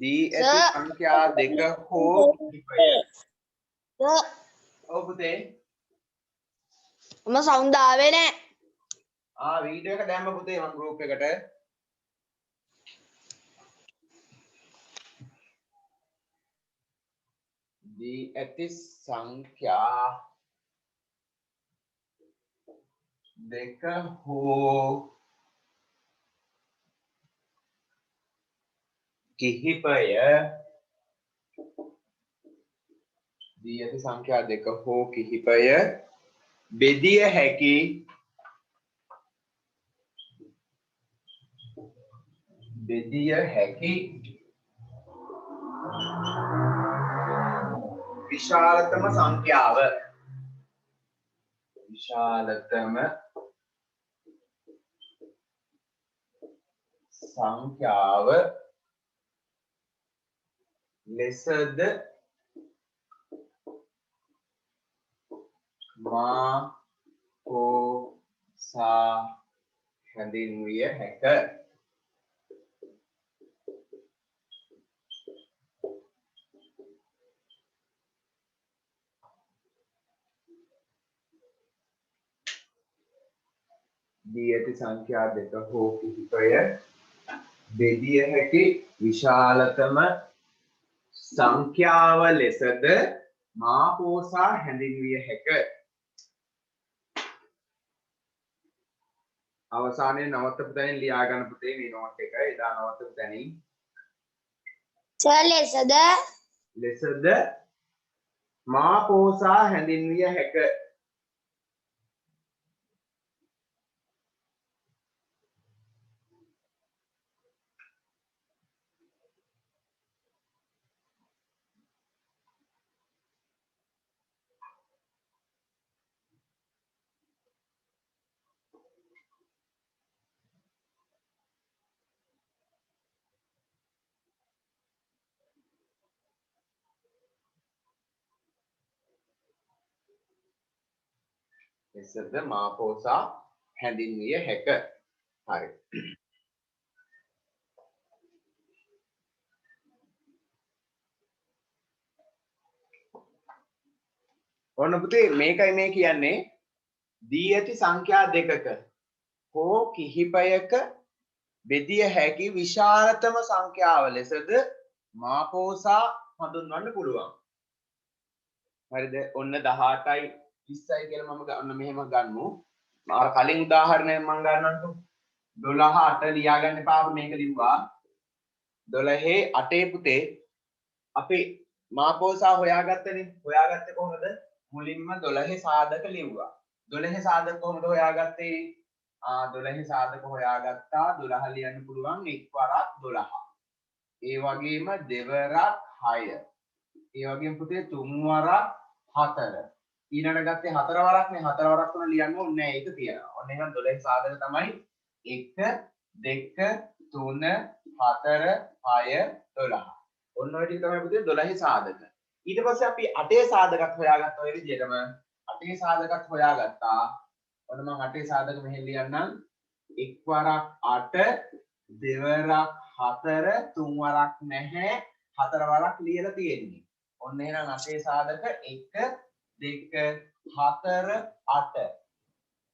දී ඇති සංඛ්‍යා දෙක හෝ කිහිපය. ඔව් පුතේ. මම සවුන්ඩ් ආවේ නෑ. වීඩියෝ එක දැම්ම පුතේ මම ගෲප් එකට. දී ඇති සංඛ්‍යා දෙක හෝ කිහිපය. දී ඇති සංඛ්‍යා දෙක හෝ කිහිපය බෙදිය හැකි විශාලතම සංඛ්‍යාව ලෙසද මා හෝ සා හැඳින්විය හැක. දී ඇති සංඛ්‍යා දෙක හෝ කිහිපය බෙදිය හැකි විශාලතම සංඛ්‍යාව ලෙසද මා හෝ සා හැඳින්විය හැක. අවසානයේ නවත්තපු තැනින් ලියා ගන්න පුතේ මේ නෝට් එක. එදා නවත්තපු තැනින් ලෙසද මා හෝ සා හැඳින්විය හැක. ලෙසද මා හෝ සා හැඳින්විය හැක. හරි. ඔන්න පුතේ මේකයි මේ කියන්නේ දී ඇති සංඛ්‍යා දෙකක හෝ කිහිපයක බෙදිය හැකි විශාලතම සංඛ්‍යාව ලෙසද මා හෝ සා හඳුන්වන්න පුළුවන්. හරිද? ඔන්න 18යි 20යි කියලා මම ඔන්න මෙහෙම ගන්නමු. අර කලින් උදාහරණයක් මම ගන්නන්නකෝ. 12 8 ලියා ගන්න එපා මේක ලිව්වා. 12 8 පුතේ අපි මා හෝ සා හොයාගත්තනේ. හොයාගත්තේ කොහොමද? මුලින්ම 12 සාධක ලිව්වා. 12 සාධක කොහොමද හොයාගත්තේ? 12 සාධක හොයාගත්තා. 12 ලියන්න පුළුවන් එක් වරක් 12. ඒ වගේම දෙවරක් 6. ඒ වගේම පුතේ තුන් වරක් 4. ඊළඟට ගත්තේ 4 වරක්නේ. 4 වරක් තුන ලියන්න ඕනේ නැහැ. ඒක තියෙනවා. ඔන්න එහෙනම් 12 සාධක තමයි 1 2 3 4 6 12. ඔන්න ඔය ටික තමයි පුතේ 12 සාධක. ඊට පස්සේ අපි 8 සාධකත් හොයාගත්තා ඔය විදිහටම 8 සාධකත් හොයාගත්තා. ඔන්න මම 8 සාධක මෙහෙන් ලියන්නම්. එක් වරක් 8 දෙවරක් 4 තුන් වරක් නැහැ 4 වරක් ලියලා තියෙන්නේ. ඔන්න එහෙනම් 8 සාධක 1 2 4 8.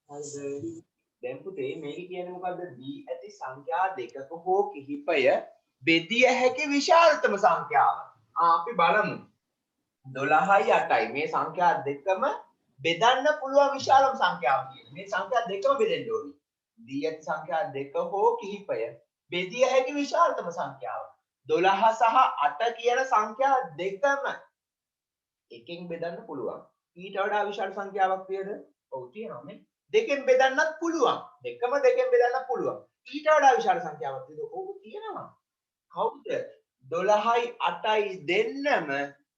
හරිද? දැන් පුතේ මේක කියන්නේ මොකද්ද? දී ඇති සංඛ්‍යා දෙකක හෝ කිහිපය බෙදිය හැකි විශාලතම සංඛ්‍යාව. අපි බලමු. 12යි 8යි මේ සංඛ්‍යා දෙකම බෙදන්න පුළුවන් විශාලම සංඛ්‍යාව කියන්නේ. මේ සංඛ්‍යා දෙකම බෙදෙන්න ඕනේ. දී ඇති සංඛ්‍යා දෙක හෝ කිහිපය බෙදිය හැකි විශාලතම සංඛ්‍යාව. 12 සහ 8 කියන සංඛ්‍යා දෙකම එකෙන් බෙදන්න පුළුවන්. ඊට වඩා විශාල සංඛ්‍යාවක් තියෙද? ඔව් තියෙනවා නේ. දෙකෙන් බෙදන්නත් පුළුවන්. දෙකම දෙකෙන් බෙදන්න පුළුවන්. ඊට වඩා විශාල සංඛ්‍යාවක් තියෙද? ඔව් තියෙනවා. කවුද? 12යි 8යි දෙන්නම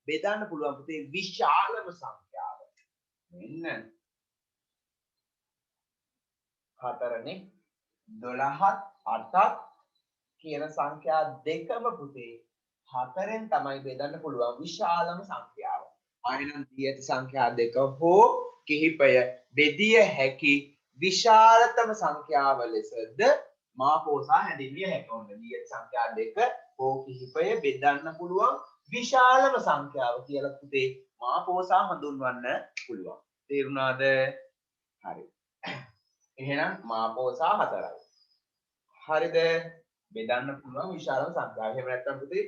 බෙදන්න පුළුවන් පුතේ විශාලම සංඛ්‍යාව. මෙන්න 4නේ 12ත් 8ත් කියන සංඛ්‍යා දෙකම පුතේ 4ෙන් තමයි බෙදන්න පුළුවන් විශාලම සංඛ්‍යාව. ආයෙනම් දී ඇති සංඛ්‍යා දෙක හෝ කිහිපය බෙදිය හැකි විශාලතම සංඛ්‍යාව ලෙසද මා හෝ සා හැඳින්විය හැකියි. දී ඇති සංඛ්‍යා දෙක හෝ කිහිපය බෙදන්න පුළුවන් විශාලම සංඛ්‍යාව කියලා පුතේ මාපෝසා හඳුන්වන්න පුළුවන්. තේරුණාද? හරි. එහෙනම් මාපෝසා 4යි. හරිද? බෙදන්න පුළුවන් විශාලම සංඛ්‍යාව. එහෙම නැත්නම් පුතේ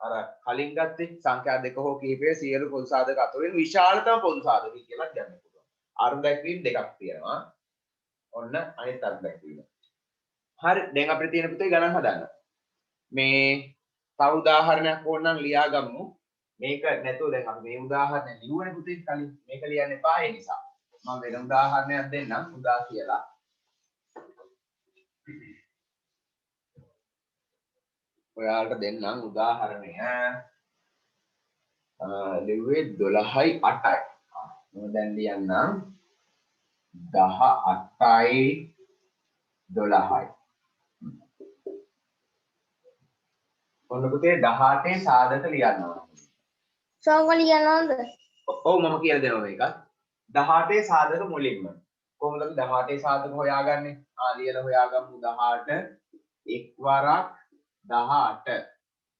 අර කලින් ගත්තේ සංඛ්‍යා දෙක හෝ කිහිපය සියලු පොදු සාධක අතරින් විශාලතම පොදු සාධකය කියලා කියන්න පුළුවන්. අර්ථ දැක්වීම් දෙකක් තියෙනවා. ඔන්න අනිත් අර්ථ දැක්වීම. හරි. දැන් අපිට තියෙන පුතේ ගණන් හදන්න. මේ තව උදාහරණයක් ඕනනම් ලියාගමු. මේක නැතුව දැන් අපි මේ උදාහරණය ලියුවනේ පුතේ කලින්. මේක ලියන්න එපා ඒ නිසා. මම වෙන උදාහරණයක් දෙන්නම් උදා කියලා. ඔයාලට දෙන්නම් උදාහරණය. ලිව්වේ 12යි 8යි. මම දැන් ලියන්නම් 18යි 12යි. ඔන්න පුතේ 18 සාධක ලියන්න ඕන. සෝංග ලියනවද? ඔව් මම කියලා දෙනවා මේක. 18 සාධක මුලින්ම. කොහොමද අපි 18 සාධක හොයාගන්නේ? ලියලා හොයාගමු 18 එක් වරක් 18.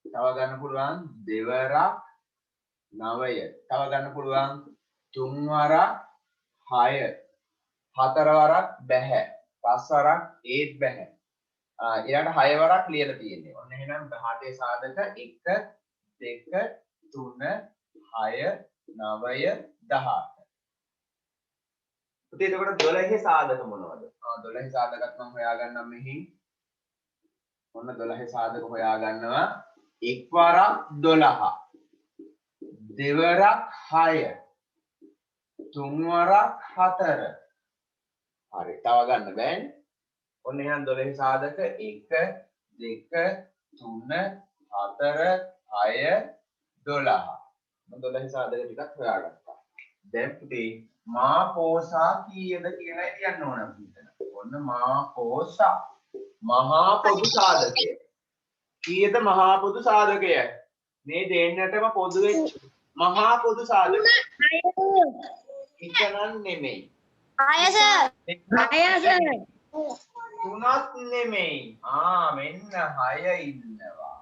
තව ගන්න පුළුවන් දෙවරක් 9. තව ගන්න පුළුවන් තුන් වරක් 6. හතර වරක් බැහැ. පස් වරක් ඒත් බැහැ. ඊළඟට 6 වරක් ලියලා තියෙන්නේ. ඔන්න එහෙනම් 18 සාධක 1 2 3 6 9 18. පුතේ එතකොට 12 සාධක මොනවද? 12 සාධකත් මම හොයාගන්නම් මෙහින්. ඔන්න 12 සාධක හොයාගන්නවා. එක් වරක් 12. දෙවරක් 6. තුන් වරක් 4. හරි. තව ගන්න බෑනේ. ඔන්න එහෙනම් 12 සාධක 1 2 3 4 6 12. මම 12 සාධක ටිකක් හොයාගත්තා. දැන් පුතේ මාපෝසා කීයද කියලා කියන්න ඕන අපිට. ඔන්න මාපෝසා මහා පොදු සාධකය. කීයද මහා පොදු සාධකය? මේ දෙන්නටම පොදු වෙච්ච මහා පොදු සාධකය. එකනන් නෙමෙයි. 6 සර්. 6 සර්. තුනක් නෙමෙයි. මෙන්න 6 ඉන්නවා.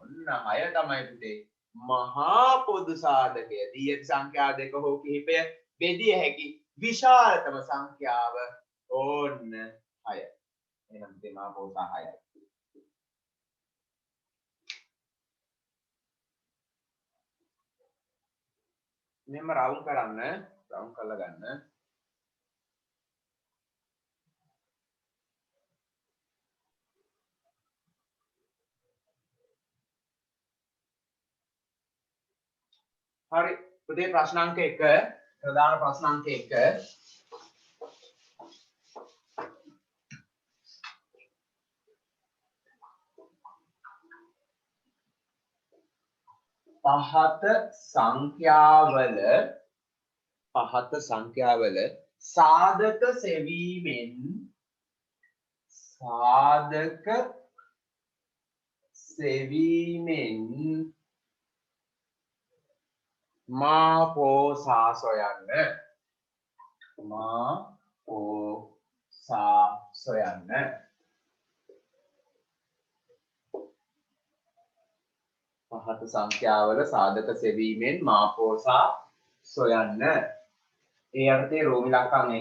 ඔන්න 6 තමයි පුතේ. මහා පොදු සාධකය. දී ඇති සංඛ්‍යා දෙක හෝ කිහිපය බෙදිය හැකි විශාලතම සංඛ්‍යාව ඕන්න 6. එහෙනම් පුතේ මහා පෝසා 6යි. මෙහෙම රවුන්ඩ් කරන්න. රවුන්ඩ් කරලා ගන්න. හරි. පුතේ ප්‍රශ්න අංක 1 ප්‍රධාන ප්‍රශ්න අංක 1 පහත සංඛ්‍යාවල සාධක සෙවීමෙන් මාපෝසා සොයන්න. පහත සංඛ්‍යාවල සාධක සෙවීමෙන් මාපෝසා සොයන්න. ඒ අර්ථයේ රෝමි ලක්කම් 1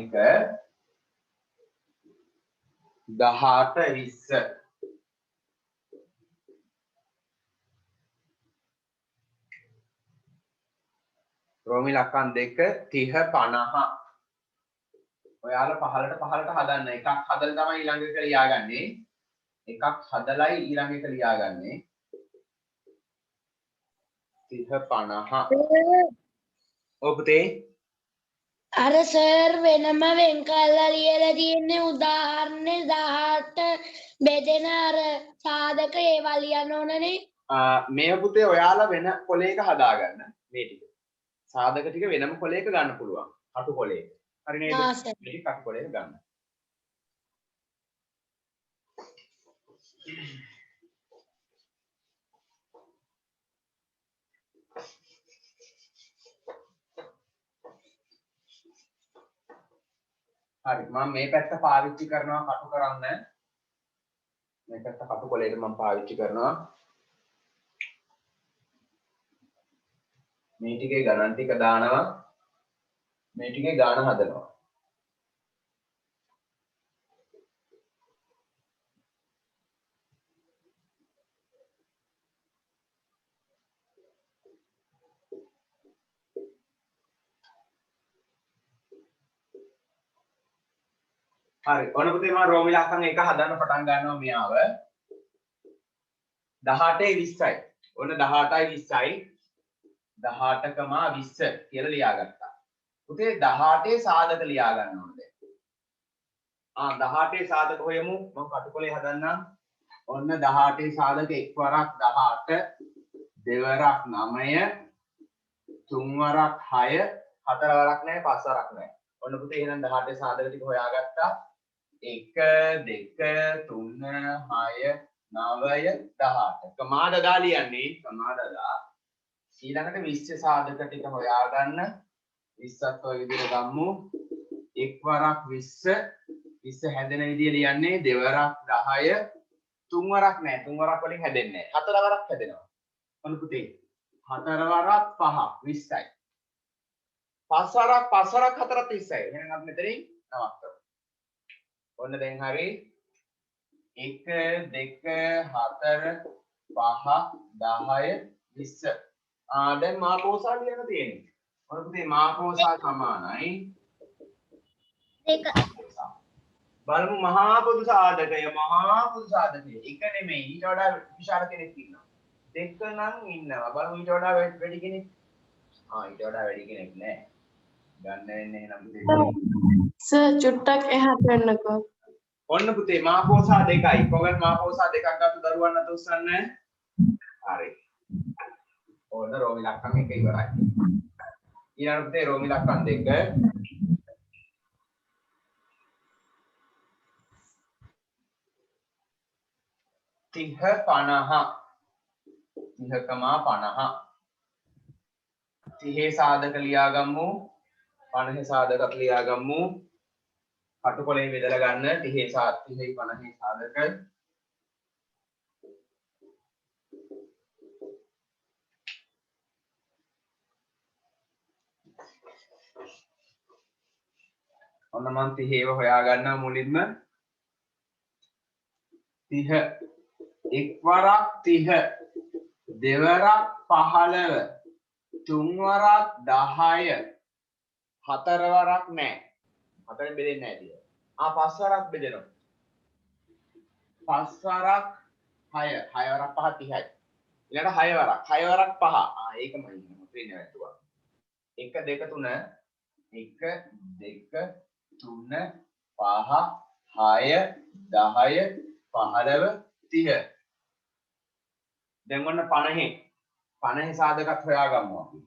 18 20. රෝමි ලක්කම් 2 30 50. ඔයාලා පහලට හදන්න. එකක් හදලා තමයි ඊළඟ එක ලියාගන්නේ. එකක් හදලයි ඊළඟ එක ලියාගන්නේ. 30 50. ඔව් පුතේ. අර සර් වෙනම වෙන් කරලා ලියලා තියෙන්නේ උදාහරණේ 18 බෙදෙන අර සාධක ඒවා ලියන්න ඕනනේ. මේ පුතේ ඔයාලා වෙන කොලයක හදාගන්න මේ ටික. සාධක ටික වෙනම කොලයක ගන්න පුළුවන්. කටු කොලයක. හරි නේද? මේ කටු කොලයක ගන්න. හරි. මම මේ පැත්ත පාවිච්චි කරනවා කටු කරන්න. මේ පැත්ත කටු කොලයට මම පාවිච්චි කරනවා. මේ ටිකේ ගණන් ටික දානවා මේ ටිකේ ගාන හදනවා හරි ඔන්න පුතේ මම රෝම ඉලක්කම් එක හදන්න පටන් ගන්නවා මෙයාව 18යි 20යි ඔන්න 18යි 20යි 18,20 කියලා ලියාගත්තා පුතේ 18 සාධක ලියා ගන්න ඕනේ 18 සාධක හොයමු මම කටුකොලේ හදන්නම් ඔන්න 18 සාධක එක් වරක් 18 දෙවරක් 9 තුන් වරක් 6 හතර වරක් නැහැ පස් වරක් නැහැ ඔන්න පුතේ එහෙනම් 18 සාධක ටික හොයාගත්තා 1 2 3 6 9 18 කමාදදා ලියන්නේ කමාදදා ඊළඟට 20 සාධක ටික හොයාගන්න 20ත් ඔය විදිහට ගමු එක් වරක් 20 20 හැදෙන විදිය ලියන්නේ දෙවරක් 10 තුන් වරක් නෑ තුන් වරක් වලින් හැදෙන්නේ නෑ හතර වරක් හැදෙනවා ඔන්න පුතේ හතර වරක් 5 20යි පස් වරක් 4 30යි එහෙනම් අපි මෙතනින් නවත්තමු ඔන්න දැන් හරි 1 2 4 5 10 20 දැන් මාකෝසා ලියන්න තියෙන්නේ ඔන්න පුතේ මාකෝසා සමානයි දෙක බලමු මහා පොදු සාධකය එක නෙමෙයි ඊට වඩා විශාල කෙනෙක් ඉන්නවා දෙක නම් ඉන්නවා බලමු ඊට වඩා වැඩි කෙනෙක් ඊට වඩා වැඩි කෙනෙක් නෑ ගන්න වෙන්නේ එහෙනම් පුතේ සර් චුට්ටක් එහාට වෙන්නකෝ ඔන්න පුතේ මාකෝසා දෙකයි කොහෙන් මාකෝසා දෙකක් ගත්ත දරුවන් අත උස්සන්න හරි ඔන්න රෝමි ලක්කම් එක ඉවරයි ඊළඟ පුතේ රෝමි ලක්කම් දෙක 30 30 සාධක ලියාගමු 50 සාධකත් ලියාගමු කටුකොලේ බෙදලා ගන්න 30 50 සාධක ඔන්න මම 30 හොයා ගන්නවා මුලින්ම 30 එක් වරක් 30 දෙවරක් 15 තුන් වරක් 10 හතර වරක් නෑ හතරෙන් බෙදෙන්නේ නැහැ ඉතින් පස් වරක් බෙදෙනවා පස් වරක් 6 වරක් 5 30යි ඊළඟ 6 වරක් 5 ඒකම ඉන්නවා ත්‍රිනේ වැටුවා 1 2 3 1 2 3 5 6 10 15 30 දැන් ඔන්න 50 සාධකත් හොයාගමු අපි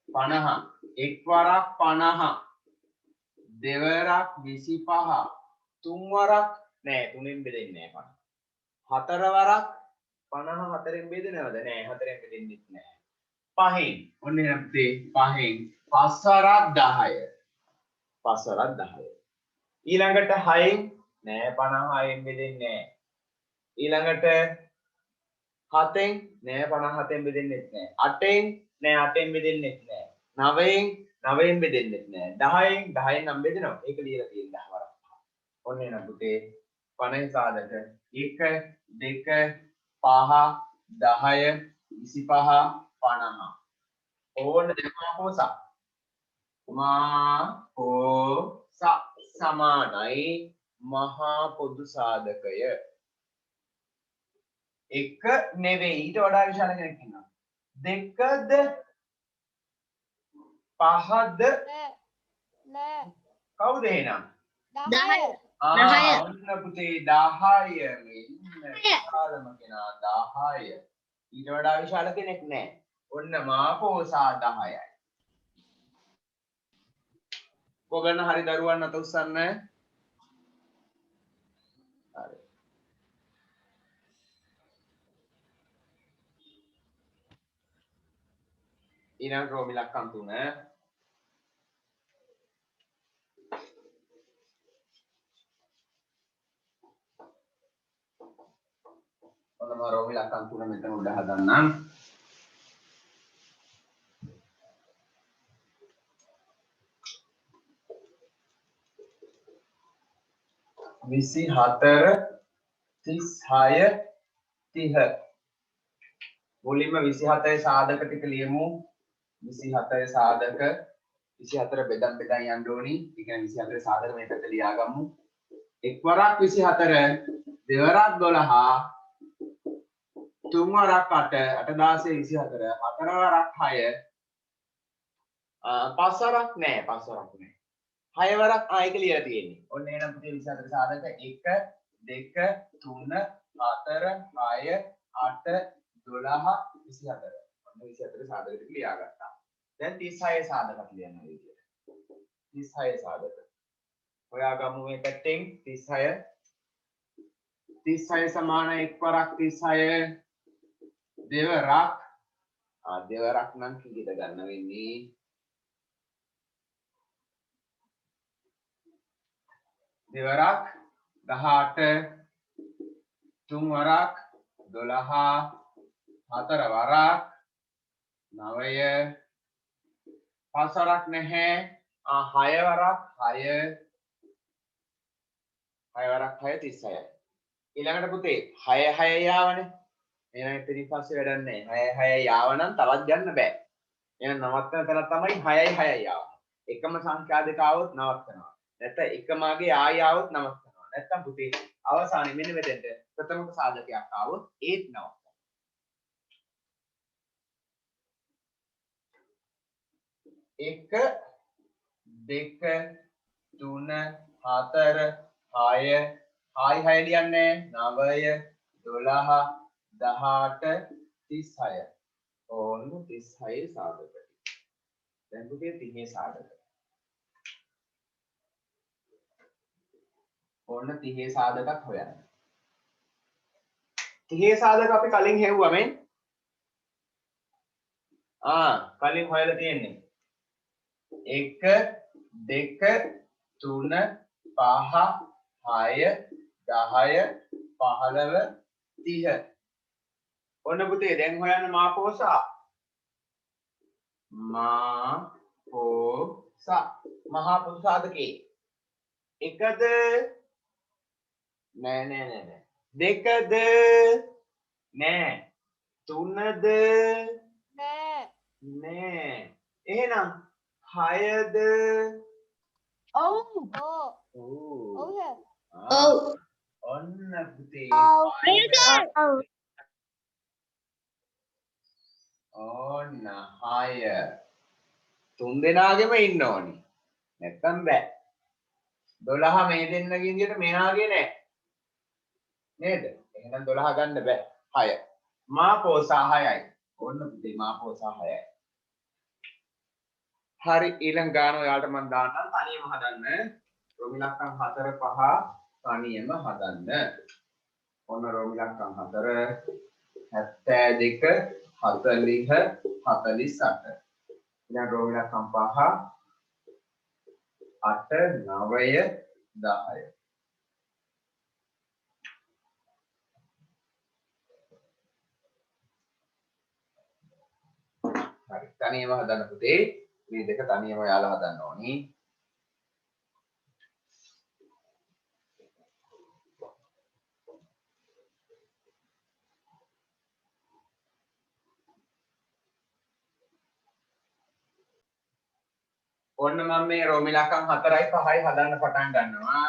50 එක් වරක් 50 දෙවරක් 25 තුන් වරක් නෑ තුනෙන් බෙදෙන්නේ නෑ 50 හතර වරක් 50 හතරෙන් බෙදෙනවද නෑ හතරෙන් බෙදෙන්නෙත් නෑ පහෙන් ඔන්න එහෙනම් පුතේ පහෙන් පස් වරක් 10 ඊළඟට 6න් නෑ 56න් බෙදෙන්නේ නෑ ඊළඟට 7න් නෑ 57න් බෙදෙන්නෙත් නෑ 8න් නෑ 8න් බෙදෙන්නෙත් නෑ 9න් 9න් බෙදෙන්නෙත් නෑ 10න් නම් බෙදෙනවා ඒක ලියලා තියෙන 10 වරක් ඔන්න එහෙනම් පුතේ 50 සාධක 1 2 5 10 25 50 ඕන්න මාකෝසා සමානයි මහා පොදු සාධකය එක නෙවෙයි ඊට වඩා විශාල කෙනෙක් ඉන්නවා දෙකද පහද නෑ කවුද එහෙනම් 10 ඔන්න පුතේ 10 මෙන්න විශාලම කෙනා 10 ඊට වඩා විශාල කෙනෙක් නෑ ඔන්න මාකෝසා 10යි කොගන්න හරි දරුවන් අත උස්සන්න හරි ඊළඟ රෝමි ලක්කම් 3 ඔන්න මම රෝමි ලක්කම් 3 මෙතන උඩ හදන්නම් 24 36 30 මුලින්ම 27 සාධක ටික ලියමු 24 සාධක 24 බෙදන් බෙදන් යන්න ඕනි ඒ කියන්නේ 24 සාධක මේකට ලියාගමු එක්වරක් 24 දෙවරක් 12 තුන්වරක් 8 8 16 24 හතරවරක් 6 පස්වරක් නෑ හයවරක් ආයක ලියලා තියෙන්නේ. ඔන්න එහෙනම් පුතේ 24 සාධක 1 2 3 4 6 8 12 24. ඔන්න 24 සාධක ටික ලියාගත්තා. දැන් 36 සාධකත් ලියන්න ඕනේ විදියට. 36 සාධක. හොයාගමු මේ පැත්තෙන් 36 36 සමාන එක්වරක් 36 දෙවරක් දෙවරක් නම් කීයද ගන්න වෙන්නේ දෙවරක් 18 තුන්වරක් 12 හතරවරක් 9 පස්වරක් නැහැ හයවරක් 6 හයවරක් 6 36 ඊළඟට පුතේ 6 6 යාවනේ එහෙනම් එතනින් පස්සේ වැඩක් නැහැ 6 6 යාව නම් තවත් ගන්න බෑ එහෙනම් නවත්තන තැන තමයි 6 6 යාව එකම සංඛ්‍යා දෙක આવොත් නවත්තනවා නැත්නම් එකමගේ ආය આવොත් නවත්තනවා නැත්නම් පුතේ අවසානයේ මෙන්න මෙතෙන්ට ප්‍රථමක සාධකයක් આવොත් ඒත් නවත්තනවා 1 2 3 4 6 6 ලියන්නේ 9 12 18 36 ඕන්න 36 සාධක දැන් පුතේ 30 සාධක ඕන්න 30 සාධකත් හොයන්න 30 සාධක අපි කලින් හෙව්වා මේ කලින් හොයලා තියෙන්නේ 1 2 3 5 6 10 15 30 ඔන්න පුතේ දැන් හොයන්න මාපෝසා මහා පොදු සාධකේ එකද නෑ දෙකද නෑ තුනද නෑ එහෙනම් හයද ඔන්න පුතේ ඔන්න 6 තුන් දෙනාගෙම ඉන්න ඕනි නැත්තම් බෑ 12 මේ දෙන්නගේ විදියට මෙහාගේ නෑ නේද එහෙනම් 12 ගන්න බෑ 6 මාපෝසා 6යි ඔන්න පුතේ මාපෝසා 6යි හරි ඊළඟ ගාන ඔයාලට මම දාන්නම් තනියම හදන්න රෝමිලක්කම් 4 5 තනියම හදන්න ඔන්න රෝමිලක්කම් 4 72 40 48 දැන් රෝමිලක්කම් 5 8 9 10 හරි තනියම හදන්න පුතේ මේ දෙක තනියම ඔයාලා හදන්න ඕනි ඔන්න මම මේ රෝමිලක්කම් 4යි 5යි හදන්න පටන් ගන්නවා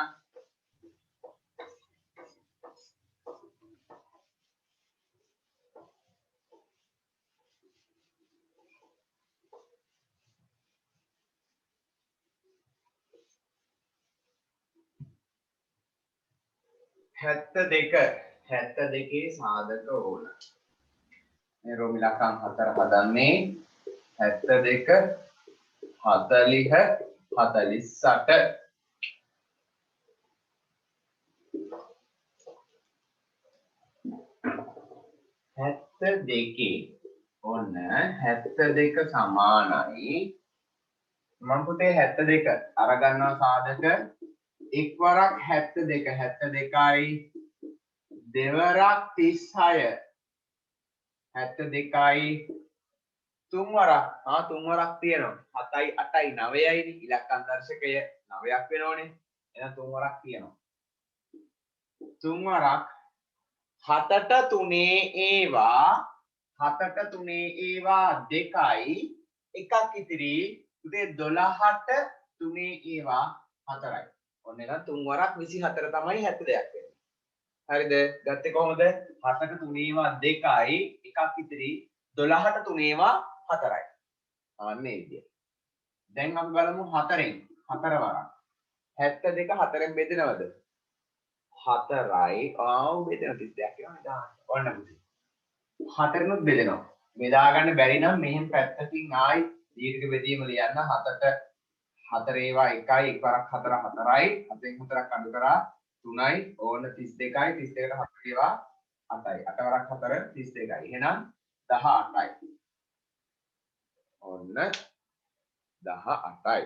හැත්ත දෙකේ සාධක ඕන මේ රෝමිලක්කම් 4 හදන්නේ 72 40 48 72 ඔන්න 72 සමානයි මම පුතේ 72 අරගන්නවා සාධක එක්වරක් 72 72යි දෙවරක් 36 72යි තුන්වරක් තුන්වරක් තියෙනවා 7යි 8යි 9යි ඉලක්කම් දර්ශකය 9ක් වෙනවනේ එහෙනම් තුන්වරක් තියෙනවා තුන් වරක් 7ට 3 ඒවා 7ට 3 ඒවා 2යි එකක් ඉතිරි පුතේ 12ට 3 ඒවා 4යි. ඔන්න එහෙනම් තුන් වරක් 24 තමයි 72ක් වෙන්නේ. හරිද? ගත්තේ කොහොමද? 7ට 3 ඒවා 2යි එකක් ඉතිරි 12ට 3 ඒවා 4යි. අන්න ඒ විදියට. දැන් අපි බලමු 4න් 4 වරක්. 72 4න් බෙදෙනවද? 4යි ආව බෙදෙන 32ක් වෙනවා දාන්න. ඔන්න පුතේ. 4නුත් බෙදෙනවා. බෙදා ගන්න බැරි නම් මෙහෙන් පැත්තකින් ආයි දීර්ඝ බෙදීම ලියන්න 7ට 4 ඒවා 1යි එක වරක් 4 4යි 7න් 4ක් අඩු කරා 3යි ඕන 32යි 32ට 4 ඒවා 8යි 8 වරක් 4 32යි එහෙනම් 18යි ඔන්න 18යි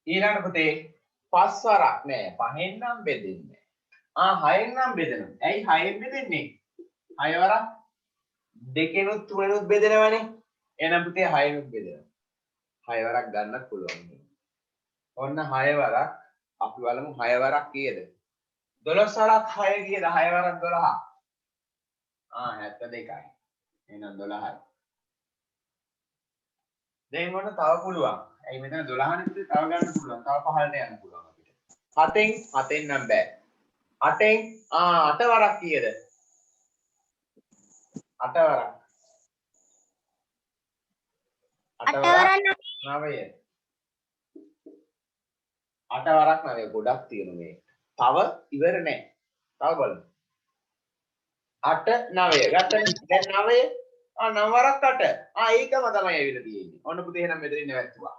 ඊළඟ පුතේ 5 වරක් නෑ 5න් නම් බෙදෙන්නේ 6න් නම් බෙදෙනවා. ඇයි 6න් බෙදෙන්නේ? 6 වරක් 2නුත් 3නුත් බෙදෙනවනේ. එහෙනම් පුතේ 6නුත් බෙදෙනවා. 6 වරක් ගන්නත් පුළුවන්. ඔන්න 6 වරක් අපි බලමු 6 වරක් කීයද? 12 වරක් 6 කීයද? 6 වරක් 12. 72යි. එහෙනම් 12යි. දැන් ඔන්න තව පුළුවන්. ඇයි මෙතන 12 නේ තව ගන්න පුළුවන්. තව 15ට යන්න පුළුවන් අපිට. 7න් නම් බෑ. 8න් 8 වරක් කීයද? 8 වරක්. 8 වරක් 9. 8 වරක් 9 ගොඩක් තියෙනවා මේ. තව ඉවර නෑ. තව බලමු. 8 9 ගත්තනේ. දැන් 9 9 වරක් 8. ඒකම තමයි ඇවිල්ලා තියෙන්නේ. ඔන්න පුතේ එහෙනම් මෙතනින් නැවැත්තුවා.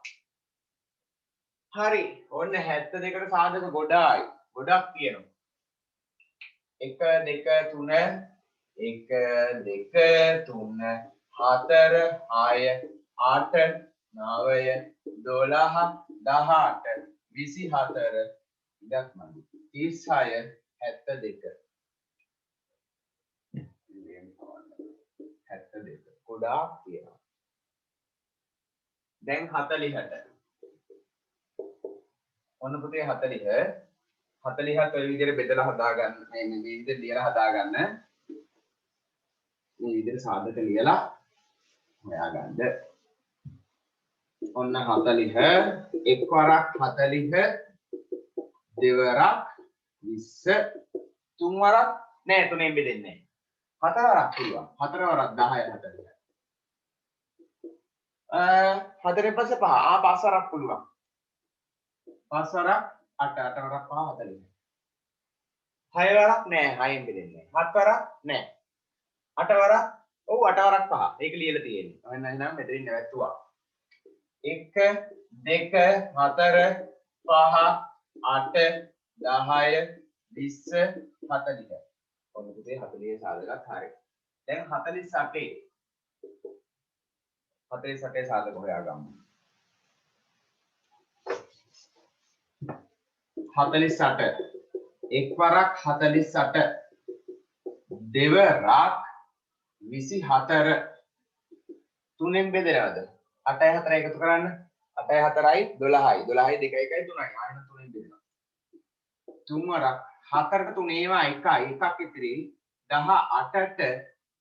හරි. ඔන්න 72කට සාධක ගොඩායි. ගොඩක් තියෙනවා. 1 2 3 1 2 3 4 6 8 9 12 18 24 ඉඩක් මදි 36 72 ගොඩාක් තියෙනවා. දැන් 40ට ඔන්න පුතේ 40ත් ඔය විදිහට බෙදලා හදාගන්න මේ විදිහට ලියලා හදාගන්න මේ විදිහට සාධක ලියලා හොයාගන්න. ඔන්න 40 එක් වරක් 40 දෙවරක් 20 තුන් වරක් නෑ තුනෙන් බෙදෙන්නේ නෑ. 4 වරක් පුළුවන්. 4 වරක් 10 40. 4න් පස්සේ 5 5 වරක් පුළුවන්. 5 වරක් 8 8 වරක් 5 40. 6 වරක් නෑ 6න් බෙදෙන්නේ නෑ. 7 වරක් නෑ. 8 වරක් ඔව් 8 වරක් 5. ඒක ලියලා තියෙන්නේ. එහෙනම් මෙතනින් නැවැත්තුවා. 1 2 4 5 8 10 20 40. ඔන්න පුතේ 40 සාධකත් හරියි. දැන් 48 සාධක හොයාගමු. 48 එක් වරක් 48 දෙවරක් 24 තුනෙන් බෙදෙනවද? 8යි 4යි එකතු කරන්න. 8යි 4යි 12යි 12යි 2යි 1යි 3යි ආයෙත් තුනෙන් බෙදෙනවා. තුන් වරක් 4ට 3 ඒවා 1යි එකක් ඉතිරි 18ට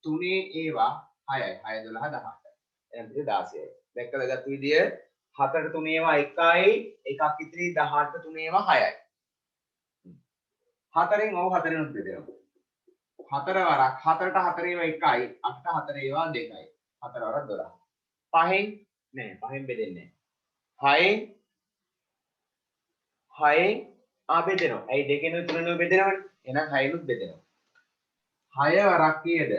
3 ඒවා 6යි 6 12 18 එහෙනම් 16යි. දැක්කද ගත්ත විදිය 4ට 3 ඒවා 1යි එකක් ඉතිරි 18ට 3 ඒවා 6යි. 4න් ඔව් 4න් බෙදෙනවා. 4 වරක් 4ට 4 ඒවා 1යි 8ට 4 ඒවා 2යි 4 වරක් 12. 5න් නෑ 5න් බෙදෙන්නේ නෑ. 6න් බෙදෙනවා. ඇයි දෙකෙනුයි තුනෙනුයි බෙදෙනවනේ. එහෙනම් 6නුත් බෙදෙනවා. 6 වරක් කීයද?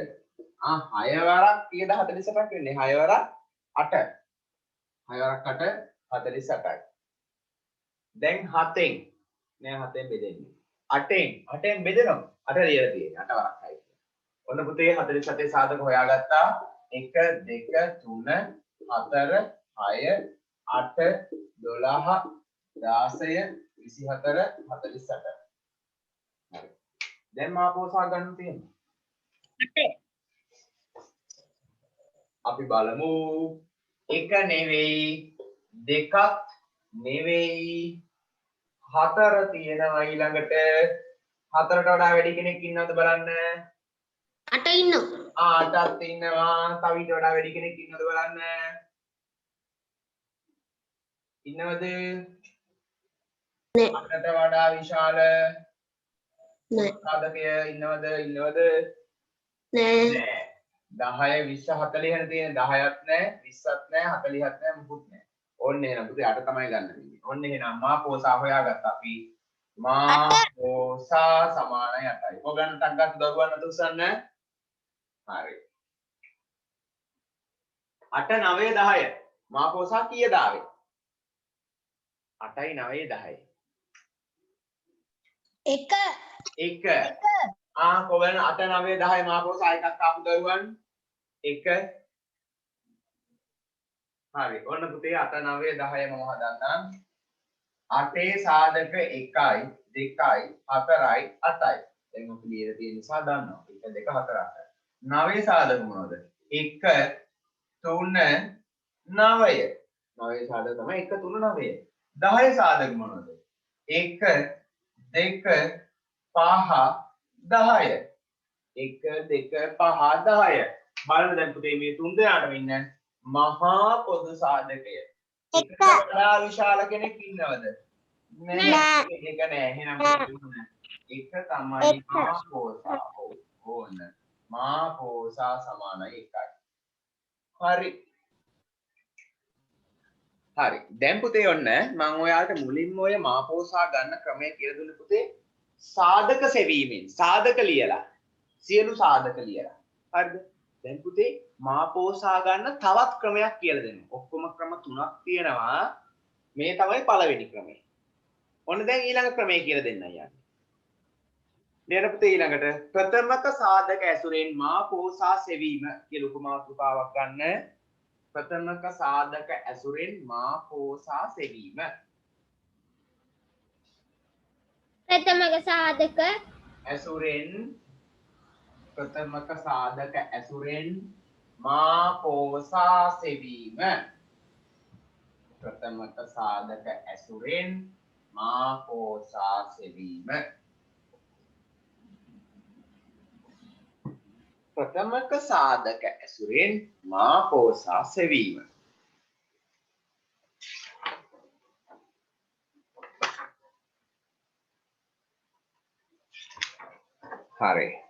6 වරක් කීයද 48ක් වෙන්නේ? 6 වරක් 8. 6 වරක් 8 48යි. දැන් 7න් නෑ 7න් බෙදෙන්නේ. 8න් බෙදෙනවා. 8 ලියලා තියෙන්නේ. 8 වරක් 6. ඔන්න පුතේ 47 සාධක හොයාගත්තා. 1 2 3 4 6 8 12 16 24 48. හරි. දැන් මාපෝසා ගන්න තියෙනවා. අපි බලමු එක නෙවෙයි දෙකක් නෙවෙයි හතර තියෙනවා ඊළඟට හතරට වඩා වැඩි කෙනෙක් ඉන්නවද බලන්න 8 ඉන්නවා. අටක් ඉන්නවා තව ඊට වඩා වැඩි කෙනෙක් ඉන්නවද බලන්න ඉන්නවද නෑ. අටට වඩා විශාල නෑ. සාධකය ඉන්නවද නෑ. නෑ 10 20 40 තියෙන 10ක් නෑ 20ක් නෑ 40ක් නෑ මුකුත් නෑ ඕන්න එහෙනම් පුතේ 8 තමයි ගන්න වෙන්නේ ඕන්න එහෙනම් මා පෝසා හොයාගත්තා අපි මා පෝසා සමාන 8යි ඔයගොල්ලන් ටක් ගන්න දරුවන් අත උස්සන්න හරි 8 9 10 මා පෝසා කීයද ආවේ 8යි 9යි 10යි එක කොහොමද 8 9 10 මා පෝසා එකක් ආපු දරුවන් 1 හරි ඔන්න පුතේ 8 9 10 මම හදන්නම් 8 සාධක 1යි 2යි 4යි 8යි දැන් අපි ලියලා තියෙන නිසා දන්නවා 1 2 4 8 9 සාධක මොනවද 1 3 9 9 සාධක තමයි 1 3 9 10 සාධක මොනවද 1 2 5 10 1 2 5 10 බලන්න දැන් පුතේ මේ තුන් දෙනාටම ඉන්න මහා පොදු සාධකය එකට වඩා විශාල කෙනෙක් ඉන්නවද නෑ ඒක නෑ එහෙනම් එක තමයි මා පෝසා ඕන මා පෝසා සමාන 1යි හරි දැන් පුතේ ඔන්න මම ඔයාලට මුලින්ම ඔය මා පෝසා ගන්න ක්‍රමය කියලා දුන්නේ පුතේ සාධක සෙවීමෙන් සාධක ලියලා සියලු සාධක ලියලා හරිද දැන් පුතේ මා පෝසා ගන්න තවත් ක්‍රමයක් කියලා දෙන්න. ඔක්කොම ක්‍රම 3ක් තියෙනවා. මේ තමයි පළවෙනි ක්‍රමය. ඔන්න දැන් ඊළඟ ක්‍රමය කියලා දෙන්න යන්නේ. ඊළඟ පුතේ ඊළඟට ප්‍රථමක සාධක ඇසුරෙන් මා පෝසා සෙවීම කියලා උපමාතුකාවක් ගන්න. ප්‍රථමක සාධක ඇසුරෙන් මා පෝසා සෙවීම. ප්‍රථමක සාධක ඇසුරෙන් ප්‍රථමක සාධක ඇසුරෙන් මා පෝසා සෙවීම ප්‍රථමක සාධක ඇසුරෙන් මා පෝසා සෙවීම ප්‍රථමක සාධක ඇසුරෙන් මා පෝසා සෙවීම හරි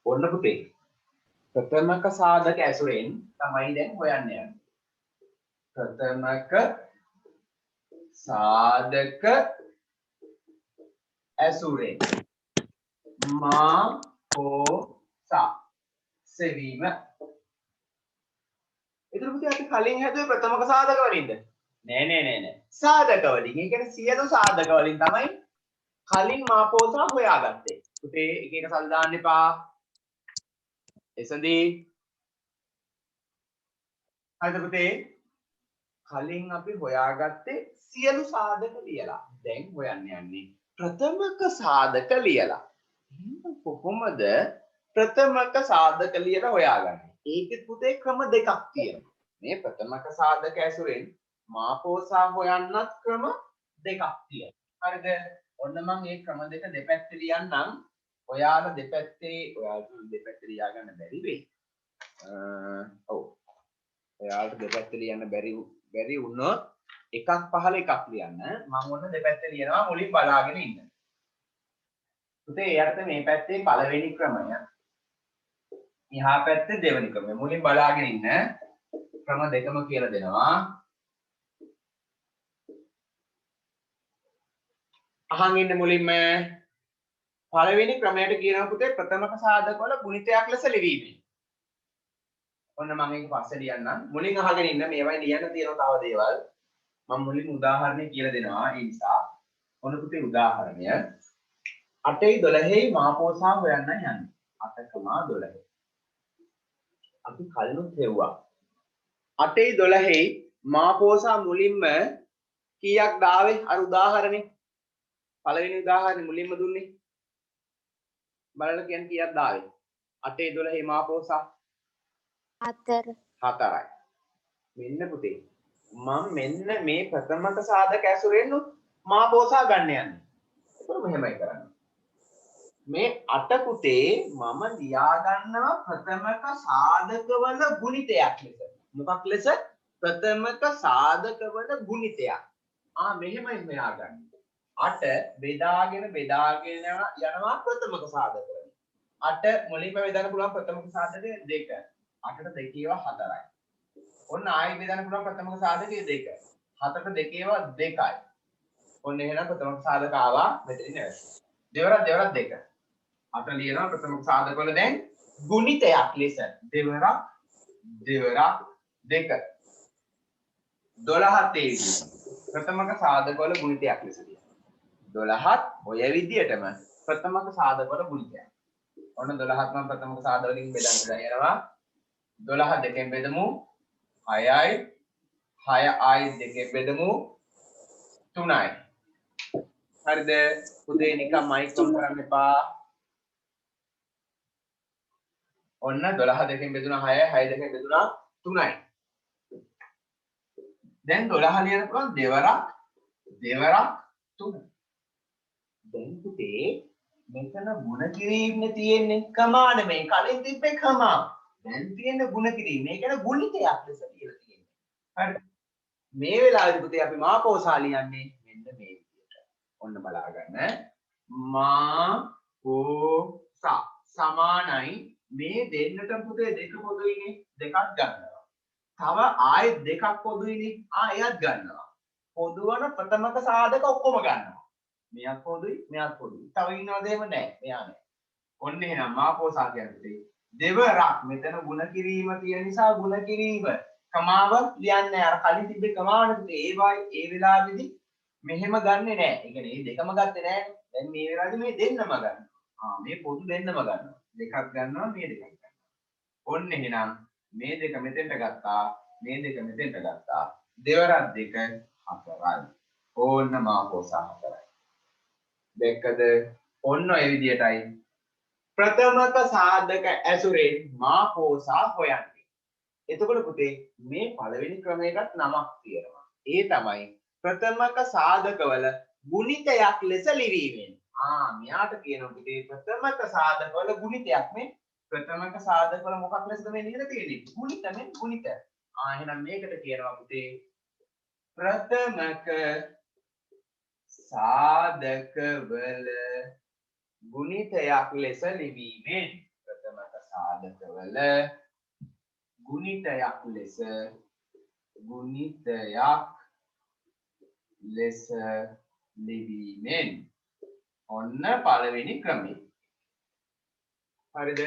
ඔන්න පුතේ ප්‍රථමක සාධක ඇසුරෙන් තමයි දැන් හොයන්න යන්නේ ප්‍රථමක සාධක ඇසුරෙන් මා පෝසා සෙවීම එතන පුතේ අපි කලින් හැදුවේ ප්‍රථමක සාධක වලින්ද නෑ සාධක වලින් ඒ කියන්නේ සියලු සාධක වලින් තමයි කලින් මා පෝසා හොයාගත්තේ පුතේ එක එක සල් දාන්න එපා එසඳී හරිද පුතේ කලින් අපි හොයාගත්තේ සියලු සාධක ලියලා දැන් හොයන්න යන්නේ ප්‍රථමක සාධක ලියලා එහෙනම් කොහොමද ප්‍රථමක සාධක ලියලා හොයාගන්නේ ඒකෙත් පුතේ ක්‍රම දෙකක් තියෙනවා මේ ප්‍රථමක සාධක ඇසුරෙන් මා පෝසා හොයන්නත් ක්‍රම දෙකක් තියෙනවා හරිද ඔන්න මම මේ ක්‍රම දෙක දෙපැත්තේ ලියන්නම් ඔයාලා දෙපැත්තේ ලියා ගන්න බැරි වෙයි. ඔව්. ඔයාලට දෙපැත්තේ ලියන්න බැරි වුණොත් එකක් පහළ එකක් ලියන්න. මම ඔන්න දෙපැත්තේ ලියනවා මුලින් බලාගෙන ඉන්න. පුතේ එයාට මේ පැත්තේ පළවෙනි ක්‍රමය. එහා පැත්තේ දෙවෙනි ක්‍රමය. මුලින් බලාගෙන ඉන්න. ක්‍රම දෙකම කියලා දෙනවා. අහන් ඉන්න මුලින්ම පළවෙනි ක්‍රමයට කියනවා පුතේ ප්‍රථමක සාධක වල ගුණිතයක් ලෙස ලිවීම. ඔන්න මම ඒක පස්සේ ලියන්නම්. මුලින් අහගෙන ඉන්න මේවයි ලියන්න තියෙන තව දේවල්. මම මුලින් උදාහරණයක් කියලා දෙනවා. ඒ නිසා ඔන්න පුතේ උදාහරණය 8යි 12යි මා පෝසා හොයන්න යන්නේ. 8,12. අපි කලිනුත් හෙව්වා. 8යි 12යි මා පෝසා මුලින්ම කීයක් දාවේ? අර උදාහරණේ. පළවෙනි උදාහරණේ මුලින්ම දුන්නේ. බලන්න කියන්නේ කීයක් දාවේ? 8 12 මාපෝසා 4 4යි. මෙන්න පුතේ මම මෙන්න මේ ප්‍රථමක සාධක ඇසුරෙන් මාපෝසා ගන්න යන්නේ. ඒක මෙහෙමයි කරන්නේ. මේ 8 පුතේ මම ලියා ගන්නවා ප්‍රථමක සාධකවල ගුණිතයක් ලෙස. මොකක් ලෙස? ප්‍රථමක සාධකවල ගුණිතයක්. මෙහෙමයි මෙයා ගන්න. 8 බෙදාගෙන යනවා ප්‍රථමක සාධකවල. 8 මුලින්ම බෙදන්න පුළුවන් ප්‍රථමක සාධකය 2. 8ට 2 ඒවා 4යි. ඔන්න ආයෙ බෙදන්න පුළුවන් ප්‍රථමක සාධකය 2. 7ට 2 ඒවා 2යි. ඔන්න එහෙනම් ප්‍රථමක සාධක ආවා මෙතනින් නැවතුණා. දෙවරක් 2. 8 ලියනවා ප්‍රථමක සාධකවල දැන් ගුණිතයක් ලෙස. දෙවරක් 2. 12ත් ඒ විදිහට ප්‍රථමක සාධකවල ගුණිතයක් ලෙස ලියනවා. 12ත් ඔය විදිහටම ප්‍රථමක සාධකවල ගුණිතයක්. ඔන්න 12ත් මම ප්‍රථමක සාධකවලින් බෙදන්න යනවා. 12 දෙකෙන් බෙදමු 6යි 6 ආයි දෙකෙන් බෙදමු 3යි. හරිද? පුතේ නිකන් මයික් ඔන් කරන්න එපා. ඔන්න 12 දෙකෙන් බෙදුණා 6යි 6 දෙකෙන් බෙදුණා 3යි. දැන් 12 ලියන්න පුළුවන් දෙවරක් 3. දැන් පුතේ මෙතන ಗುಣ කිරීමනේ තියෙන්නේ. කමා නෙමෙයි කලින් තිබ්බේ කමා. දැන් තියෙන ಗುಣ කිරීම. මේක න ගුණිතයක් ලෙස කියලා තියෙන්නේ. හරි. මේ වෙලාවේදී පුතේ අපි මාපෝසා ලියන්නේ මෙන්න මේ විදිහට. ඔන්න බලා ගන්න. මාපෝසා සමානයි මේ දෙන්නට පුතේ දෙක පොදුයිනේ. දෙකක් ගන්නවා. තව ආයෙත් දෙකක් පොදුයිනේ. එයත් ගන්නවා. පොදුවන ප්‍රථමක සාධක ඔක්කොම ගන්නවා. මෙයක් පොදුයි මෙයක් පොදුයි. තව ඉන්නවද එහෙම නැහැ. මෙයා නැහැ. ඔන්න එහෙනම් මාපෝසා කියන්නේ දෙවරක් මෙතන ಗುಣ කිරීම තියෙන නිසා ಗುಣ කිරීම කමාව ලියන්නේ අර කලින් තිබ්බේ කමාවනේ ඒ වෙලාවේදී මෙහෙම ගන්නෙ නෑ. ඒ කියන්නේ මේ දෙකම ගත්තේ නෑනේ. දැන් මේ වෙලාවේදී මේ දෙන්නම ගන්නවා. මේ පොදු දෙන්නම ගන්නවා. දෙකක් ගන්නවා මේ දෙකක් ගන්නවා. ඔන්න එහෙනම් මේ දෙක මෙතෙන්ට ගත්තා. මේ දෙක මෙතෙන්ට ගත්තා. දෙවරක් 2 4යි. ඕන්න මාපෝසා 4යි. දෙකද ඔන්න ඔය විදියටයි ප්‍රථමක සාධක ඇසුරෙන් මාපෝසා හොයන්නේ. එතකොට පුතේ මේ පළවෙනි ක්‍රමයකට නමක් තියෙනවා. ඒ තමයි ප්‍රථමක සාධකවල ගුණිතයක් ලෙස ලිවීමෙන්. මෙයාට කියනවා පුතේ ප්‍රථමක සාධකවල ගුණිතයක් මේ ප්‍රථමක සාධකවල මොකක් ලෙසද මේ ලියලා තියෙන්නේ? ගුණිතෙන් ගුණිත. එහෙනම් මේකට කියනවා පුතේ ප්‍රථමක සාධකවල ගුණිතයක් ලෙස ලිවීමෙන්. ප්‍රථමක සාධකවල ගුණිතයක් ලෙස ලිවීමෙන්. ඔන්න පළවෙනි ක්‍රමය. හරිද?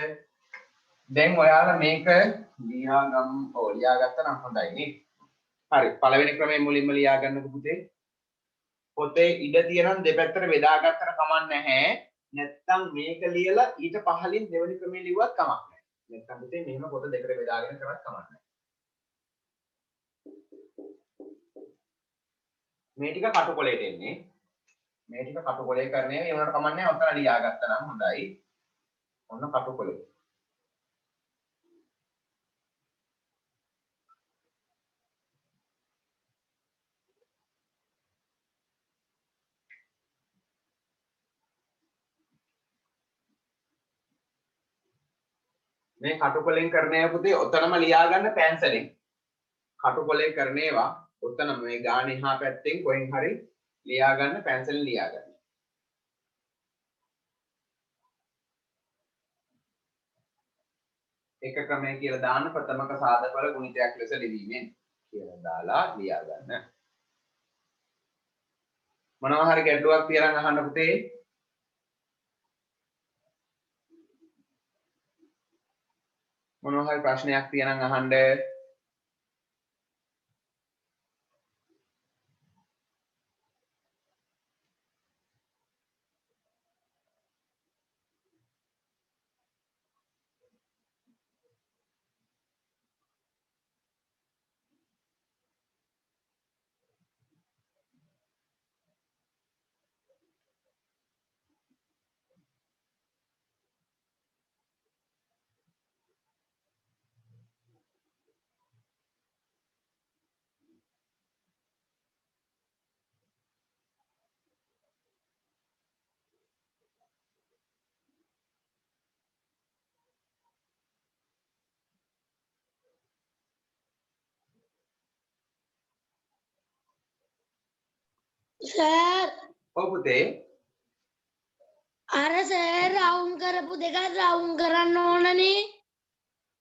දැන් ඔයාලා මේක ලියාගත්තා නම් හොඳයි නේ. හරි. පළවෙනි ක්‍රමයෙන් මුලින්ම ලියා ගන්නකො පුතේ. පොතේ ඉඩ තියෙනම් දෙපැත්තට බෙදාගත්තට කමක් නැහැ. නැත්තම් මේක ලියලා ඊට පහලින් දෙවෙනි ක්‍රමය ලිව්වත් කමක් නැහැ. නැත්තම් පුතේ මෙහෙම පොත දෙකට බෙදාගෙන කරත් කමක් නැහැ. මේ ටික කටුකොලේට එන්නේ. මේ ටික කටුකොලේ කරන්නේ ඒ වුණාට කමක් නැහැ. ඔතන ලියාගත්තා නම් හොඳයි. ඔන්න කටුකොලේ. මේ කටුකොලෙන් කරන ඒවා පුතේ ඔතනම ලියා ගන්න පැන්සලෙන්. කටුකොලේ කරන ඒවා ඔතනම මේ ගාන එහා පැත්තෙන් කොහෙන් හරි ලියා ගන්න පැන්සලෙන් ලියා ගන්න. එක ක්‍රමය කියලා දාන්න ප්‍රථමක සාධකවල ගුණිතයක් ලෙස ලිවීමෙන් කියලා දාලා ලියා ගන්න. මොනවා හරි ගැටලුවක් තියලා අහන්න පුතේ. මොනවා හරි ප්‍රශ්නයක් තියෙනම් අහන්න. සර් ඔව් පුතේ. අර සර් රවුම් කරපු දෙක රවුම් කරන්න ඕනනේ.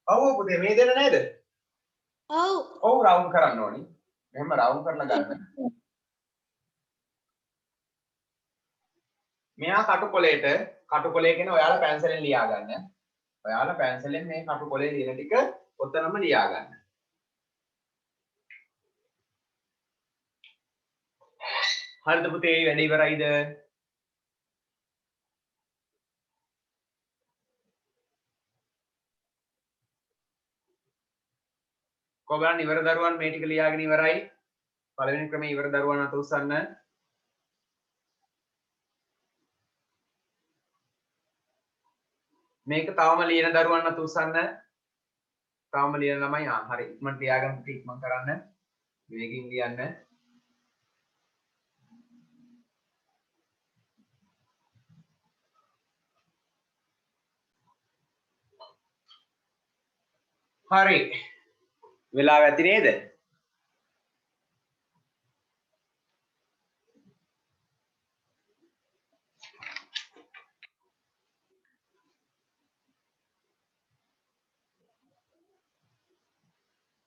ඔව් පුතේ මේ දෙන්න නේද? ඔව්. ඔව් රවුන්ඩ් කරන්න ඕනි. මෙහෙම රවුන්ඩ් කරලා ගන්න. මෙයා කටුකොලේ කියන ඔයාලා පැන්සලෙන් ලියා ගන්න. ඔයාලා පැන්සලෙන් මේ කටුකොලේ ලියන ටික ඔතනම ලියා ගන්න. හරිද පුතේ වැඩ ඉවරයිද? කොබලන් ඉවර දරුවන් මේ ටික ලියාගෙන ඉවරයි. පළවෙනි ක්‍රමයේ ඉවර දරුවන් අත උස්සන්න. මේක තවම ලියන දරුවන් අත උස්සන්න. තවම ලියන ළමයි හරි ඉක්මනට ලියාගන්න ඉක්මන් කරන්න. වේගින් ලියන්න. හරි. වෙලාව ඇති නේද?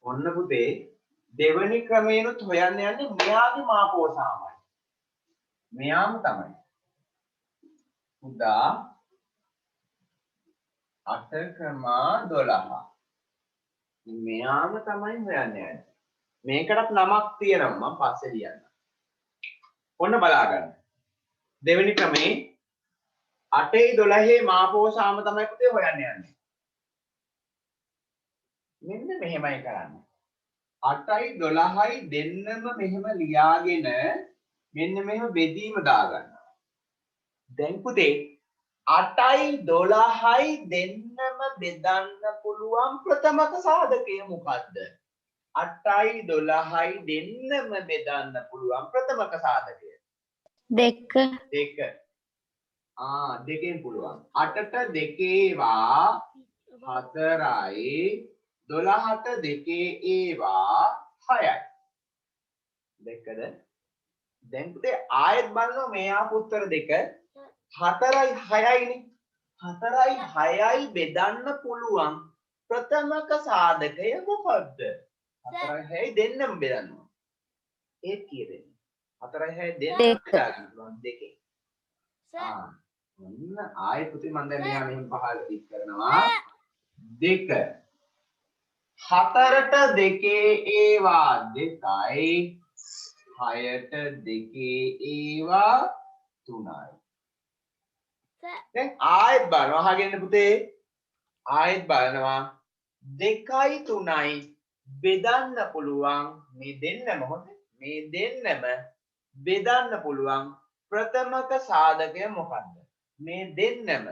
ඔන්න පුතේ දෙවෙනි ක්‍රමේනොත් හොයන්න යන්නේ මෙයාගේ මාපෝසාමයි. මෙයාම තමයි. උදා 8,12. මෙයාම තමයි හොයන්න යන්නේ. මේකටත් නමක් තියෙනවා මම පස්සේ ලියන්න. ඔන්න බලා ගන්න. දෙවෙනි ක්‍රමේ 8,12 මාපෝසාම තමයි පුතේ හොයන්න යන්නේ. මෙන්න මෙහෙමයි කරන්නේ. 8යි 12යි දෙන්නම මෙහෙම ලියාගෙන මෙන්න මෙහෙම බෙදීම දාගන්නවා. දැන් පුතේ 8යි 12යි දෙන්නම බෙදන්න පුළුවන් ප්‍රථමක සාධකය මොකද්ද? 8යි 12යි දෙන්නම බෙදන්න පුළුවන් ප්‍රථමක සාධකය. 2 2. දෙකෙන් පුළුවන්. 8ට 2 ඒවා 4යි 12ට 2 ඒවා 6යි. දෙකද? දැන් පුතේ ආයෙත් බලනවා මේ ආපු උත්තර දෙක 4යි 6යිනේ. 4යි 6යි බෙදන්න පුළුවන් ප්‍රථමක සාධකය මොකද්ද? 4යි 6යි දෙන්නම බෙදනවා. ඒත් කීයද? 4යි 6යි දෙන්නම බෙදන්න පුළුවන් දෙකේ. ඔන්න ආයෙත් පුතේ මම දැන් මෙයා මෙහෙම පහළ ටික් කරනවා. 2 4ට 2 ඒවා 2යි 6ට 2 ඒවා 3යි. දැන් ආයෙත් බලනවා අහගෙන පුතේ ආයෙත් බලනවා 2යි 3යි බෙදන්න පුළුවන් මේ දෙන්නම හොඳ මේ දෙන්නම බෙදන්න පුළුවන් ප්‍රථමක සාධකය මොකක්ද? මේ දෙන්නම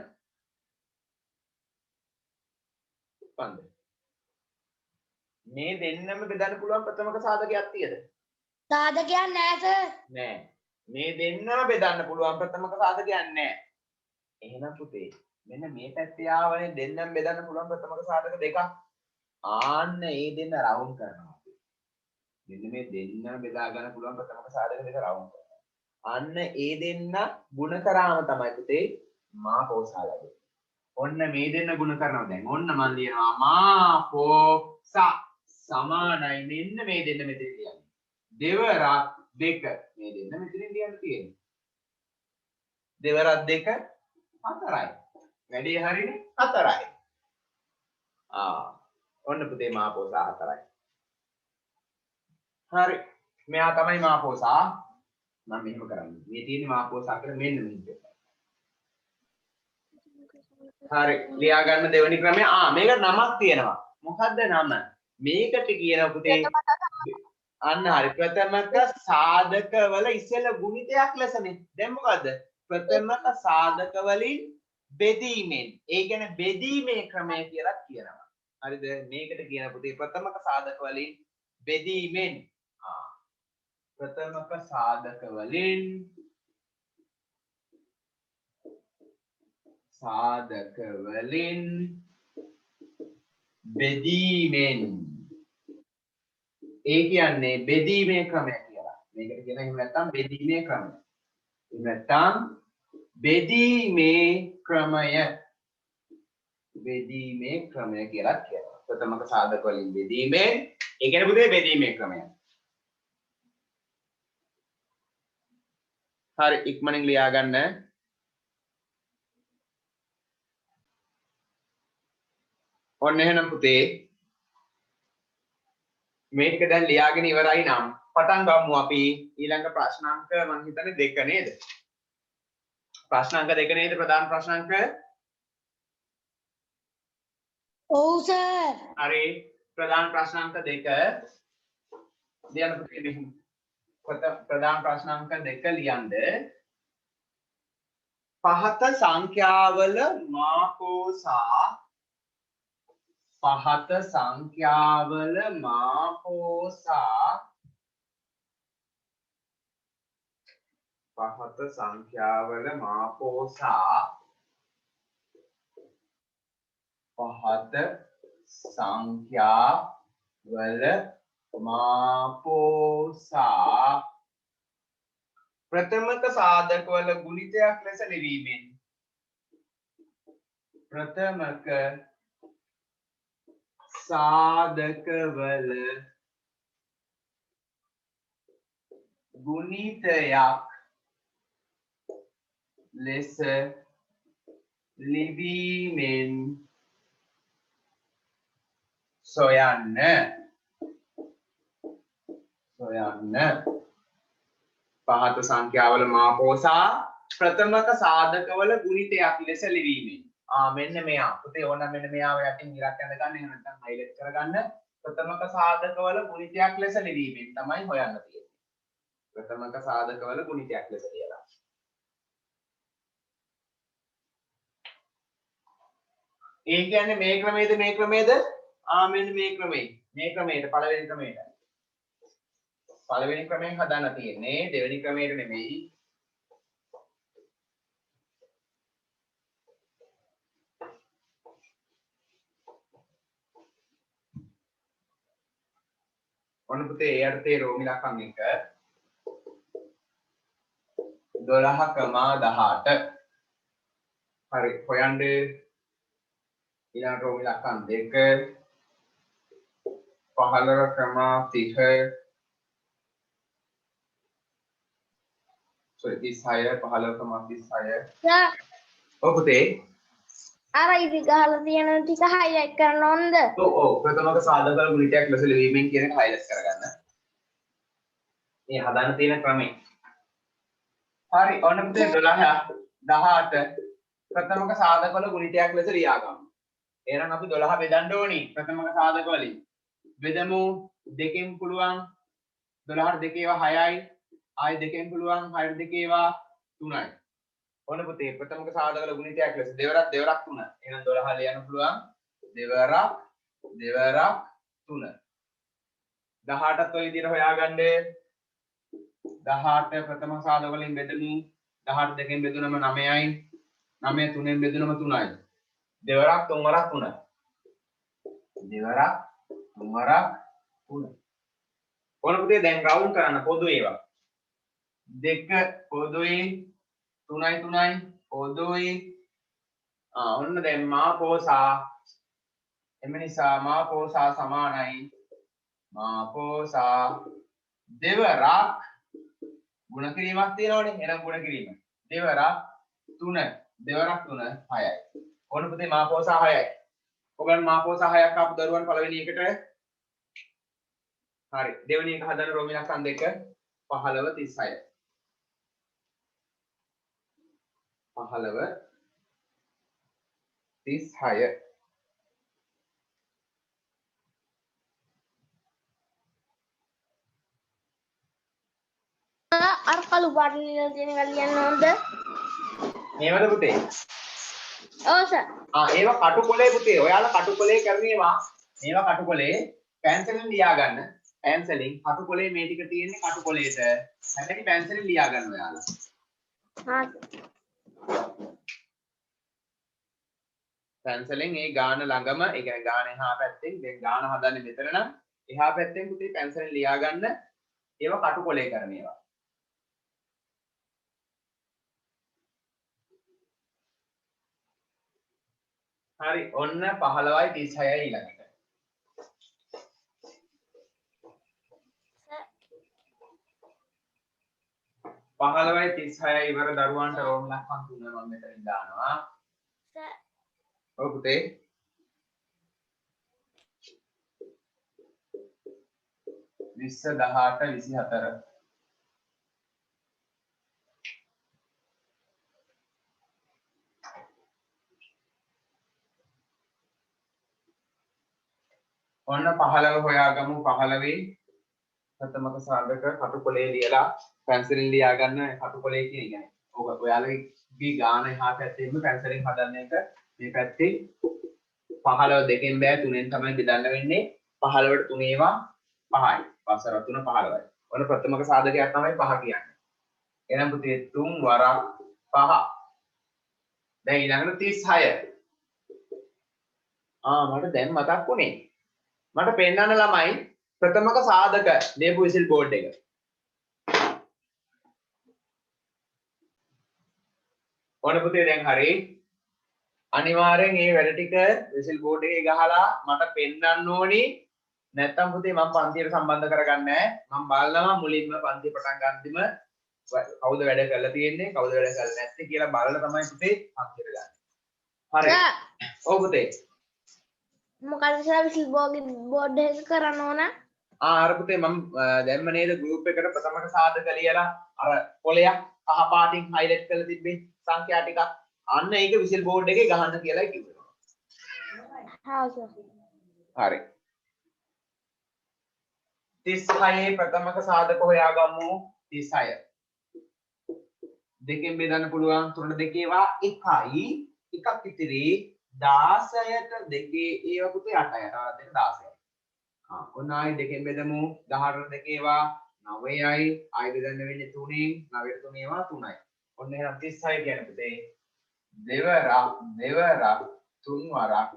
පන්ද මේ දෙන්නම බෙදන්න පුළුවන් ප්‍රථමක සාධකයක් තියෙද? සාධකයක් නෑ සර්. නෑ. මේ දෙන්නම බෙදන්න පුළුවන් ප්‍රථමක සාධකයක් නෑ. එහෙනම් පුතේ මෙන්න මේ පැත්තේ ආවනේ දෙන්නම බෙදන්න පුළුවන් ප්‍රථමක සාධක දෙකක්. ආන්න ඒ දෙන්න රවුන්ඩ් කරනවා. මෙන්න මේ දෙන්නම බෙදා ගන්න පුළුවන් ප්‍රථමක සාධක දෙක රවුන්ඩ් කරනවා. අන්න ඒ දෙන්න ගුණ කරාම තමයි පුතේ මාපෝසාලද. ඔන්න මේ දෙන්න ගුණ කරනවා දැන්. ඔන්න මම ලියනවා මාපෝසා සමානයි මෙන්න මේ දෙන්න මෙතන ලියන්නේ. දෙවරක් දෙක මේ දෙන්න මෙතනින් ලියන්න තියෙන්නේ. දෙවරක් දෙක 4යි. වැඩේ හරිනේ 4යි. ඔන්න පුතේ මාපෝසා 4යි. හරි. මෙයා තමයි මාපෝසා. මම මෙහෙම කරන්නේ. මේ තියෙන්නේ මාපෝසා කියලා මෙන්න මෙහෙම. හරි. ලියා ගන්න දෙවෙනි ක්‍රමය. මේකට නමක් තියෙනවා. මොකද්ද නම? මේකට කියන පුතේ අන්න හරි. ප්‍රථමක සාධකවල ඉස්සෙල්ලා ගුණිතයක් ලෙසනේ. දැන් මොකද්ද? ප්‍රථමක සාධක වලින් බෙදීමෙන්. ඒ කියන්නේ බෙදීමේ ක්‍රමය කියලා කියනවා. හරිද? මේකට කියන පුතේ ප්‍රථමක සාධක වලින් බෙදීමෙන්. ප්‍රථමක සාධක වලින් බෙදීමෙන්. ඒ කියන්නේ බෙදීමේ ක්‍රමය කියලා. මේකට කියන එහෙම නැත්නම් බෙදීමේ ක්‍රමය. එහෙම නැත්නම් බෙදීමේ ක්‍රමය. බෙදීමේ ක්‍රමය කියලා කියනවා. ප්‍රථමක සාධක වලින් බෙදීමේ ඒ කියන්නේ පුතේ බෙදීමේ ක්‍රමය. හරි ඉක්මනින් ලියා ගන්න. ඔන්න එහෙනම් පුතේ මේ ටික දැන් ලියාගෙන ඉවරයි නම් පටන් ගමු අපි ඊළඟ ප්‍රශ්නාංක මම හිතන්නේ 2 නේද? ප්‍රශ්නාංක 2 නේද ප්‍රධාන ප්‍රශ්නාංක? ඔව් සර්. හරි ප්‍රධාන ප්‍රශ්නාංක 2 ලියන්න පුතේ මෙහෙම. ප්‍රධාන ප්‍රශ්නාංක 2 ලියන්න. පහත සංඛ්‍යාවල මාපෝසා පහත සංඛ්‍යාවල මාපෝසා පහත සංඛ්‍යාවල මාපෝසා පහත සංඛ්‍යාවල මාපෝසා ප්‍රථමක සාධකවල ගුණිතයක් ලෙස ලිවීමෙන් ප්‍රථමක සාධකවල ගුණිතයක් ලෙස ලිවීමෙන් සොයන්න පහත සංඛ්‍යාවල මාපෝසා ප්‍රථමක සාධකවල ගුණිතයක් ලෙස ලිවීමෙන් මෙන්න මෙයා පුතේ ඕන මෙන්න මෙයාව යටින් ඉරක් ඇඳ ගන්න එහෙම නැත්නම් හයිලයිට් කරගන්න ප්‍රථමක සාධකවල ගුණිතයක් ලෙස ලිවීමෙන් තමයි හොයන්න තියෙන්නේ ප්‍රථමක සාධකවල ගුණිතයක් ලෙස ලියලා ඒ කියන්නේ මේ ක්‍රමයේද මෙන්න මේ ක්‍රමයට පළවෙනි ක්‍රමයෙන් හදන්න තියෙන්නේ දෙවෙනි ක්‍රමයට නෙමෙයි ඔන්න පුතේ ඒ අර්ථයේ රෝමි ලකම් එක 12,18 හරි හොයන්න ඊළඟ රෝමි ලකම් 2 15,30 sorry 36 15,36 ඔව් පුතේ අර ඉදි ගහලා තියෙන ටික highlight කරන්න ඕනද? ඔව් ප්‍රථමක සාධකවල ගුණිතයක් ලෙස ලිවීමෙන් කියන එක highlight කරගන්න. මේ හදන්න තියෙන ක්‍රමය. හරි ඔන්න පුතේ 12 18 ප්‍රථමක සාධකවල ගුණිතයක් ලෙස ලියා ගමු. එහෙනම් අපි 12 බෙදන්න ඕනි ප්‍රථමක සාධක වලින්. බෙදමු දෙකෙන් පුළුවන් 12ට දෙකේවා 6යි. ආයි දෙකෙන් පුළුවන් 6ට දෙකේවා 3යි. ඔන්න පුතේ ප්‍රථමක සාධකවල ගුණිතයක් ලෙස දෙවරක් 3. එහෙනම් 12 ලියන්න පුළුවන් දෙවරක් 3. 18ත් ඔය විදිහට හොයාගන්න 18 ප්‍රථම සාධක වලින් බෙදමු 18 දෙකෙන් බෙදුනම 9යි 9 3ෙන් බෙදුනම 3යි දෙවරක් 3 ඔන්න පුතේ දැන් රවුන්ඩ් කරන්න පොදු ඒවා 2 පොදුයි 3යි පොදුයි ඔන්න දැන් මාපෝසා එම නිසා මාපෝසා සමානයි මාපෝසා දෙවරක් ගුණ කිරීමක් තියෙනවනේ එහෙනම් ගුණ කිරීම දෙවරක් 3 6යි ඔන්න පුතේ මාපෝසා 6යි ඔයගොල්ලන් මාපෝසා 6ක් ආපු දරුවන් පළවෙනි එකට හරි දෙවෙනි එක හදන රෝමි ලක්ෂණ 2 15 36 අර කළු පාට ලියලා තියෙන එක ලියන්න ඕනද? මේවද පුතේ ඔව් සර්. ඒවා කටුකොලේ පුතේ ඔයාලා කටුකොලේ කරන්නේවා මේවා කටුකොලේ පැන්සලෙන් ලියා ගන්න පැන්සලෙන් කටුකොලේ මේ ටික තියෙන්නේ කටුකොලේට හැබැයි පැන්සලෙන් ලියා ගන්න ඔයාලා පැන්සලෙන් ඒ ගාන ළඟම ඒ කියන්නේ ගාන එහා පැත්තෙන් දැන් ගාන හදන්නේ මෙතන නම් එහා පැත්තෙන් පුතේ පැන්සලෙන් ලියා ගන්න ඒවා කටුකොලේ කරන ඒවා. හරි ඔන්න 15යි 36යි ඊළඟට. Sir. 15යි 36යි ඉවර දරුවන්ට රෝම ලක්ෂණ 3 මම මෙතනින් දානවා. Sir. ඔව් පුතේ. විස්ස 18 24 ඔන්න 15 හොයාගමු 15 ප්‍රථමක සාධක කටුකොලේ ලියලා පැන්සිලෙන් ලියා ගන්න කටුකොලේ කියන එක. ඔබ ඔයාලගේ ගාන එහා පැත්තෙම පැන්සිලෙන් හදන්න එක මේ පැත්තේ 15 දෙකෙන් බෑ 3ෙන් තමයි බෙදන්න වෙන්නේ 15ට 3 ඒවා 5යි. වසර 3 15යි. ඔන්න ප්‍රථමක සාධකයක් තමයි 5 කියන්නේ. එහෙනම් පුතේ 3 වරක් 5. දැන් ඊළඟට 36. මට දැන් මතක් වුණේ. මට පෙන්නන්න ළමයි ප්‍රථමක සාධක ලියපු විසිල් බෝඩ් එක. ඕන පුතේ දැන් හරි. අනිවාර්යෙන් මේ වැඩ ටික විසිල් බෝඩ් එකේ ගහලා මට පෙන්නන්න ඕනි. නැත්තම් පුතේ මම පන්තියට සම්බන්ධ කරගන්නේ නැහැ. මම බලනවා මුලින්ම පන්තිය පටන් ගන්නෙම කවුද වැඩ කරලා තියෙන්නේ කවුද වැඩ කරලා නැත්තේ කියලා බලලා තමයි පුතේ පන්තියට ගන්නේ. හරි. ඔව් පුතේ. මොකද සර් විසිල් බෝඩ් එක කරන්න ඕන? අර පුතේ මම දැම්ම නේද ගෲප් එකට ප්‍රථමක සාධක ලියලා අර පොලයක් කහ පාටින් හයිලයිට් කරලා තිබ්බේ සංඛ්‍යා ටිකක් අන්න ඒක විසිල් බෝඩ් එකේ ගහන්න කියලා කිව්වා. හා සර්. හරි. 36 ප්‍රථමක සාධක හොයාගමු 36. දෙකෙන් බෙදන්න පුළුවන් 3 දෙකේවා 1යි එකක් ඉතිරි 16ට දෙකේ ඒවා පුතේ 8යි 8 දෙක 16යි. ඔන්න ආයි දෙකෙන් බෙදමු 18 දෙකේවා 9යි ආයි බෙදන්න වෙන්නේ 3ෙන් 9ට 3 ඒවා 3යි. ඔන්න එහෙනම් 36 කියන්නේ පුතේ දෙවරක් තුන් වරක්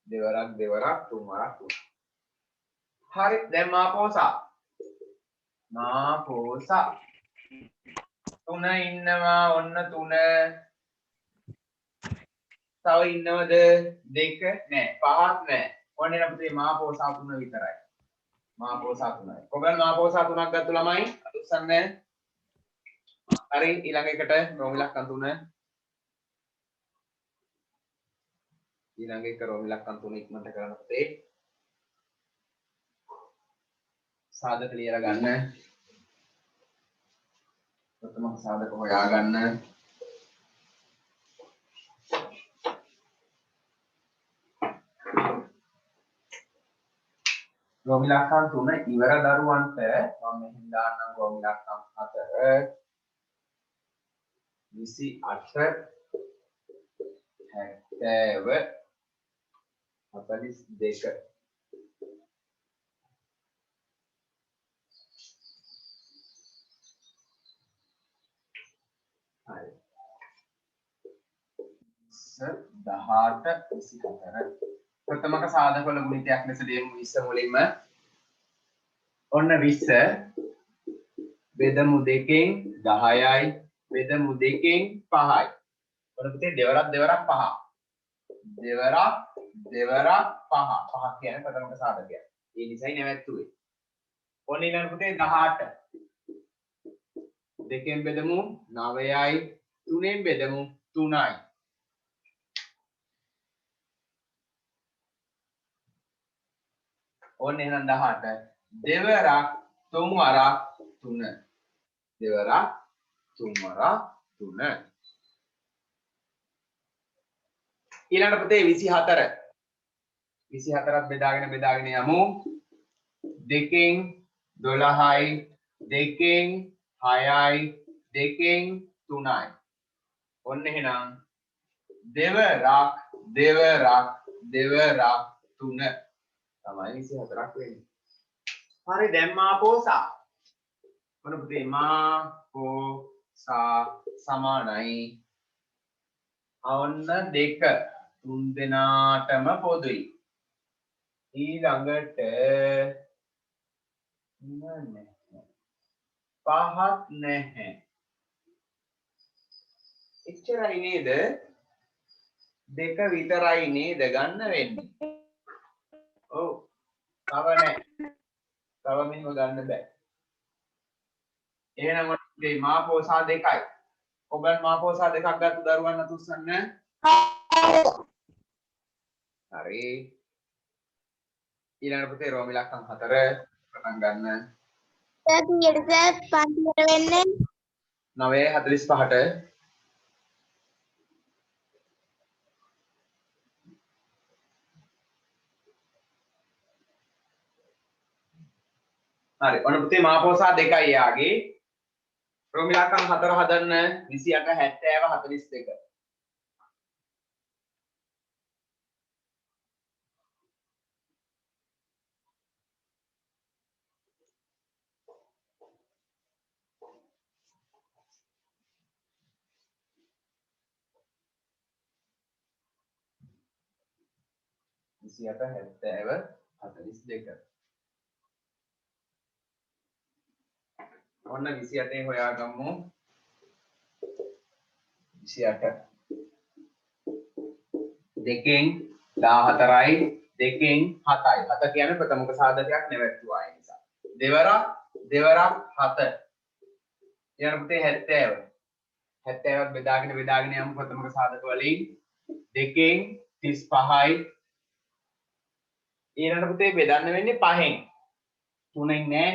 3. දෙවරක් තුන් වරක් 3. හරි දැන් මාපෝසා 3 ඉන්නවා ඔන්න 3 තව ඉන්නවද 2 නෑ 5ක් නෑ ඔන්න එන පුතේ මාපෝසා 3 විතරයි මාපෝසා 3යි කොහොමද මාපෝසා 3ක් ගත්ත ළමයි අතුස්සන්න හරි ඊළඟ එකට රෝමිලක්කම් 3 ඊළඟ එක රෝමිලක්කම් 3 ඉක්මනට කරන්න පුතේ සාධක ලියලා ගන්න ප්‍රථම සාධක හොයා ගන්න රෝමිලක්කම් 3 ඉවර දරුවන්ට මම මෙහෙන් දාන්නම් රෝමිලක්කම් 4 28 70 42 හරි 18 24 ප්‍රථමක සාධක වල ගුණිතයක් ලෙස දෙමු 20 මුලින්ම ඔන්න 20 බෙදමු දෙකෙන් 10යි බෙදමු දෙකෙන් 5යි ඔන්න පුතේ දෙවරක් 5 දෙවරක් 5 කියන්නේ ප්‍රථමක සාධකයක් ඒ නිසායි නැවැත්තුවේ ඔන්න ඊළඟ පුතේ 18 දෙකෙන් බෙදමු 9යි 3ෙන් බෙදමු 3යි ඔන්න එහෙනම් 18 දෙවරක් තුන් වරක් 3 දෙවරක් තුන් වරක් 3 ඊළඟට පුතේ 24 24ත් බෙදාගෙන යමු දෙකෙන් 12යි දෙකෙන් 6යි දෙකෙන් 3යි ඔන්න එහෙනම් දෙවරක් 3 තමයි 24ක් වෙන්නේ. හරි දැන් මාපෝසා. මොන පුතේ මාපෝසා සමානයි. ඔන්න 2 තුන් දෙනාටම පොදුයි. ඊළඟට නැහැ. පහත් නැහැ. එච්චරයි නේද? දෙක විතරයි නේද ගන්න වෙන්නේ. ඔව්. තව නැහැ. තව මෙහෙම ගන්න බෑ. එහෙනම් ඔන්නේ මාපෝසා දෙකයි. ඔබන් මාපෝසා දෙකක් ගත්ත දරුවන් අතුස්සන්න. හරි. ඊළඟ පුතේ රෝම ඉලක්කම් 4 පටන් ගන්න. සර් කීයට සර් පන්තියට වෙන්නේ 9:45ට හරි ඔන්න පුතේ මාපෝසා දෙකයි යාගේ රෝම ඉලක්කම් 4 හදන්න 28 70 42 28 70 42 ඔන්න 28 හොයාගමු 28 දෙකෙන් 14යි දෙකෙන් 7යි 7 කියන්නේ ප්‍රථමක සාධකයක් නැවැත්තුවා ඒ නිසා දෙවරක් 7 ඊළඟ පුතේ 70 70ක් බෙදාගෙන යමු ප්‍රථමක සාධක වලින් දෙකෙන් 35යි ඊළඟ පුතේ බෙදන්න වෙන්නේ 5න් 3න් නෑනේ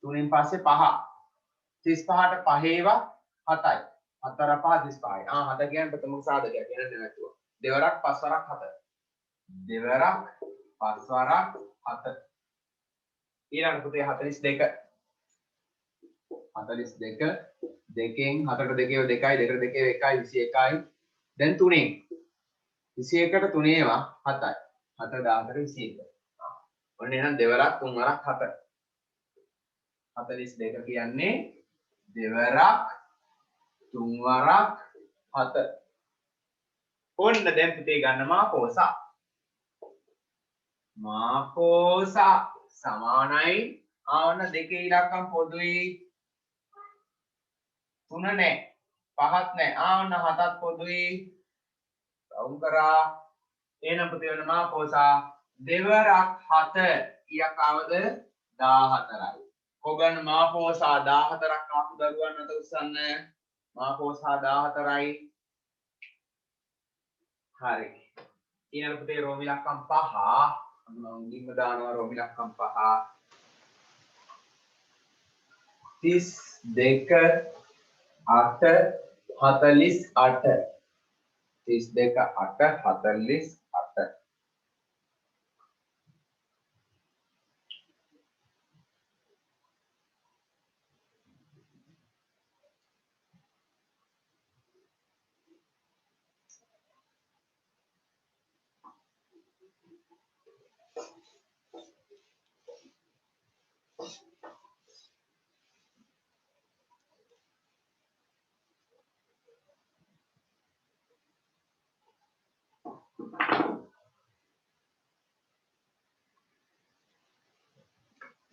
3න් පස්සේ 5 35ට 5 ඒවා 7යි 4 5 35යි 7 කියන්නේ ප්‍රථමක සාධකයක් කියන්නේ නැතුව දෙවරක් 5 වරක් 7 දෙවරක් 5 වරක් 7 ඊළඟ පුතේ 42 දෙකෙන් 4ට 2 2යි 2ට 2 1යි 21යි දැන් 3න් 21ට 3 ඒවා 7යි 7 14 21 ඔන්න එහෙනම් දෙවරක් 3 වරක් 7 42 කියන්නේ දෙවරක් 3 වරක් 7 ඔන්න දැන් පුතේ ගන්න මාපෝසා සමානයි ඔන්න දෙකේ ඉලක්කම් පොදුයි 3 නැහැ පහත් නැහැ ඔන්න 7ත් පොදුයි රවුම් කරා එහෙනම් පුතේ ඔන්න මාපෝසා දෙවරක් 7 කීයක් ආවද 14යි කොගන් මාපෝසා 14ක් ආපු දරුවන් අත උස්සන්න මාපෝසා 14යි හරි ඊළඟ පුතේ රෝම ඉලක්කම් 5 මම උඩින්ම දානවා රෝම ඉලක්කම් 5 32 8 48 32 8 48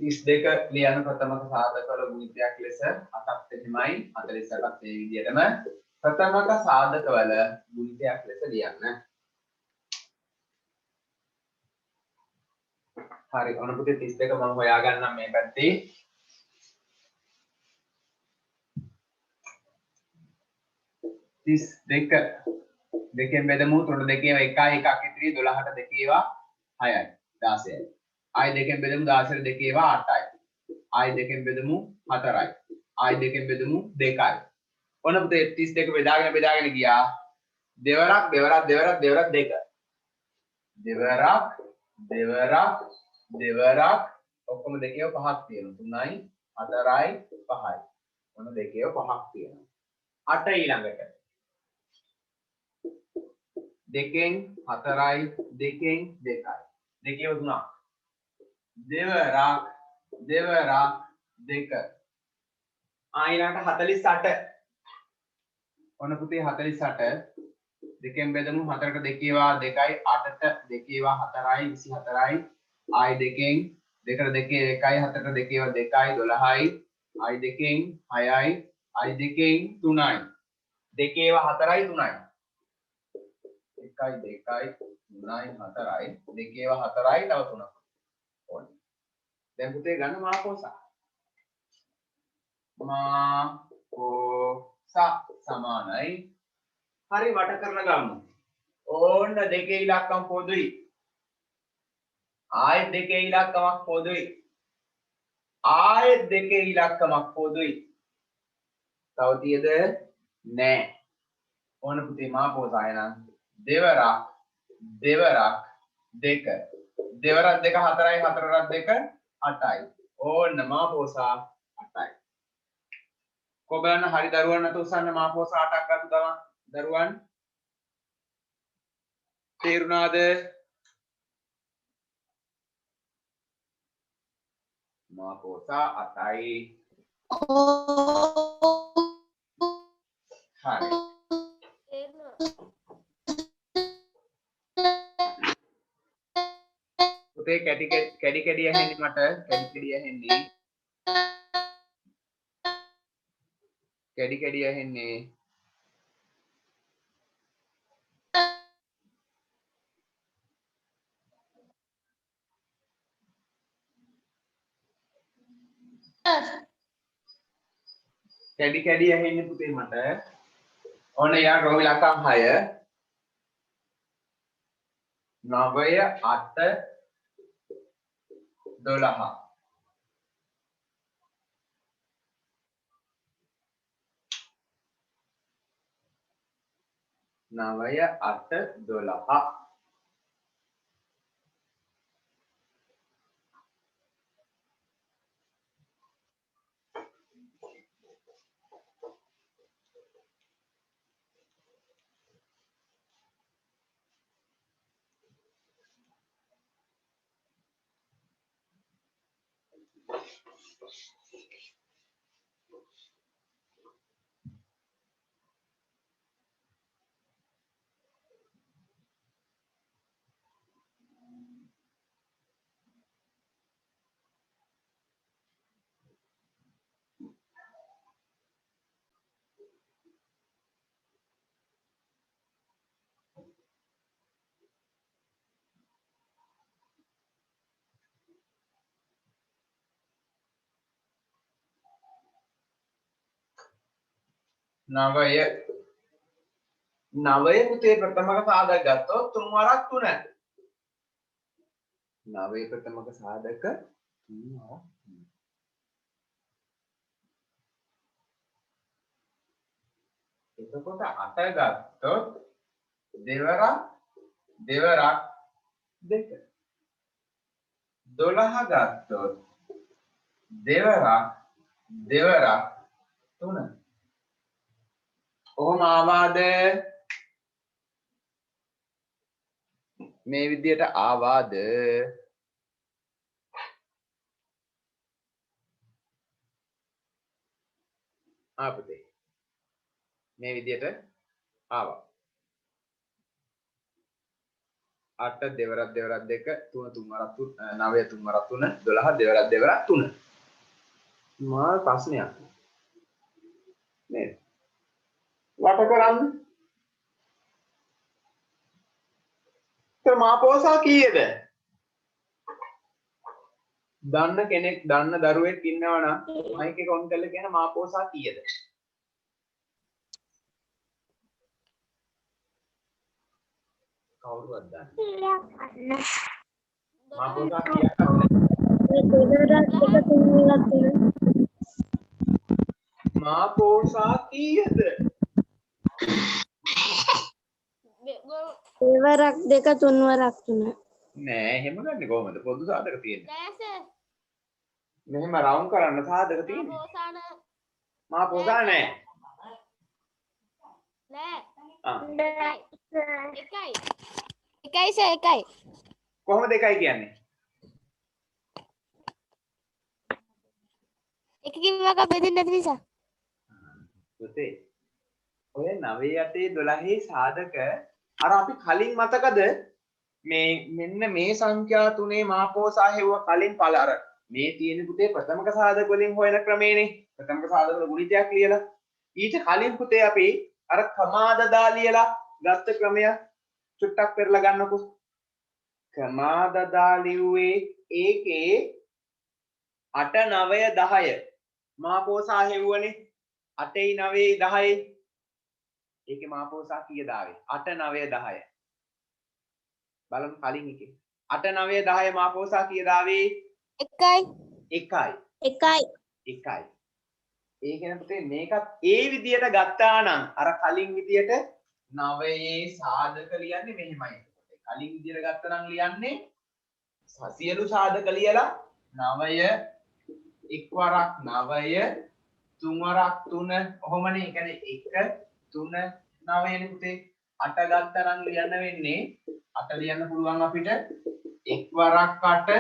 32 ලියන ප්‍රථමක සාධකවල ගුණිතයක් ලෙස 8ක් එහෙමයි 48ක් මේ විදිහටම ප්‍රථමක සාධකවල ගුණිතයක් ලෙස ලියන්න. හරි ඔන්න පුතේ 32 මම හොයාගන්නම් මේ පැත්තේ. 32 දෙකෙන් බෙදමු 3 2 1යි 1ක් ඉතිරි 12ට 2 ඒවා 6යි 16යි. ආයි දෙකෙන් බෙදමු 16 2 ඒවා 8යි. ආයි දෙකෙන් බෙදමු 4යි. ආයි දෙකෙන් බෙදමු 2යි. ඔන්න පුතේ 32 බෙදාගෙන ගියා. දෙවරක් 2. දෙවරක් ඔක්කොම දෙකේව 5ක් තියෙනවා. 3යි 4යි 5යි. ඔන්න දෙකේව 5ක් තියෙනවා. 8 ඊළඟට. දෙකෙන් 4යි දෙකෙන් 2යි. දෙකේව 3ක්. දෙවරක් 2. ඊළඟට 48. ඔන්න පුතේ 48 දෙකෙන් බෙදමු 4ට 2 ඒවා 2යි 8ට 2 ඒවා 4යි 24යි ආයි දෙකෙන් දෙකට දෙකේ 1යි 4ට දෙකේව 2යි 12යි i දෙකෙන් 6යි i දෙකෙන් 3යි දෙකේව 4යි 3යි 1යි 2යි 3යි 4යි දෙකේව 4යි තව 3ක් ඕනේ දැන් පුතේ ගන්න මාපෝසා මාපෝසා සමානයි හරි වට කරලා ගමු ඕන්න දෙකේ ඉලක්කම් පොදුයි ආයෙත් දෙකේ ඉලක්කමක් පොදුයි ආයෙත් දෙකේ ඉලක්කමක් පොදුයි තව තියද නෑ ඕන පුතේ මාපෝසා එනම් දෙවරක් දෙක දෙවරක් දෙක 4යි 4රක් දෙක 8යි ඕන්න මාපෝසා 8යි කොබලන්න හරි දරුවන් අත උස්සන්න මාපෝසා 8ක් ගත්ත දරුවන් තේරුණාද මාපෝසා 8යි හරි පුතේ කැඩි කැඩි ඇහෙන්නේ මට කැඩි ඇහෙන්නේ කැඩි ඇහෙන්නේ කැඩි ඇහෙන්නේ පුතේ මට ඕන යා රෝහි ලකම් 6 9 8 12 9 8 12 9 පුතේ ප්‍රථමක සාධක ගත්තොත් 3 වරක් 3 9 ප්‍රථමක සාධක 3 වරක් 3 එතකොට 8 ගත්තොත් දෙවරක් දෙක 12 ගත්තොත් දෙවරක් 3 ඔහොම ආවාද මේ විදියට ආවාද ආපතේ මේ විදියට ආවා 8 දෙවරක් දෙක 3 3 වරක් 9 3 වරක් 3 12 දෙවරක් 3 මා ප්‍රශ්නයක් නේද වට කරන්න මාපෝසා කීයද දන්න කෙනෙක් දන්න දරුවෙක් ඉන්නවා නම් මයික් එක ඔන් කරලා කියන මාපෝසා කීයද කවුරුවත් දන්නේ මාපෝසා කීයක් මාපෝසා කීයද දෙවරක් දෙක 3 වරක් 3 නෑ එහෙම ගන්න කොහමද පොදු සාධක තියෙන්නේ මෙහෙම රවුන්ඩ් කරන්න සාධක තියෙන්නේ මාපෝසා නෑ එකයි කොහොමද එකයි කියන්නේ එක කිව්වක බෙදෙන්නේ නැති නිසා පුතේ ඔය 9 8 12 සාධක අර අපි කලින් මතකද මෙන්න මේ සංඛ්‍යා තුනේ මාපෝසා හෙව්ව කලින් පළ අර මේ තියෙන පුතේ ප්‍රථමක සාධක වලින් හොයන ක්‍රමේනේ. ප්‍රථමක සාධක වල ගුණිතයක් ලියලා ඊට කලින් පුතේ අපි අර කමාදදා ලියලා ගත්ත ක්‍රමය චුට්ටක් පෙරලා ගන්නකො. කමාදදා ලිව්වේ ඒකේ 8 9 10 මාපෝසා හෙව්වනේ 8යි 9යි 10යි ඒකේ මාපෝසා කීයද ආවේ 8 9 10 බලමු කලින් එකේ 8 9 10 මාපෝසා කීයද ආවේ 1යි 1යි 1යි 1යි ඒ කියන්නේ පුතේ මේකත් ඒ විදියට ගත්තා නම් අර කලින් විදියට 9ේ සාධක ලියන්නේ මෙහෙමයි කලින් විදියට ගත්තා නම් ලියන්නේ සියලු සාධක ලියලා 9 එක් වරක් 9 තුන් වරක් 3 ඔහොමනේ ඒ කියන්නේ 1 3 9 නේ පුතේ 8 ගත්තා නම් ලියන්න වෙන්නේ 8 ලියන්න පුළුවන් අපිට එක් වරක් 8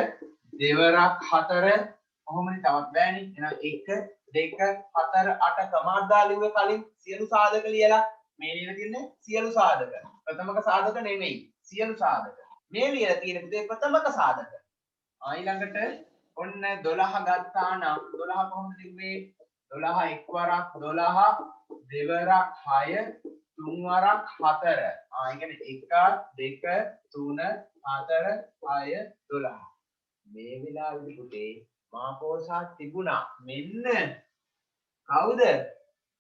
දෙවරක් 4 ඔහොමනේ තවත් බෑනේ එහෙනම් 1 2 4 8 කමාද්දා ලිව්වේ කලින් සියලු සාධක ලියලා මේ ලියලා තියන්නේ සියලු සාධක ප්‍රථමක සාධක නෙමෙයි සියලු සාධක මේ ලියලා තියෙන පුතේ ප්‍රථමක සාධක ඊළඟට ඔන්න 12 ගත්තා නම් 12 කොහොමද ලිව්වේ 12 එක් වරක් 12 දෙවරක් 6 තුන් වරක් 4 ඒ කියන්නේ 1 2 3 4 6 12 මේ වෙලාවේදී පුතේ මාපෝසා තිබුණා මෙන්න කවුද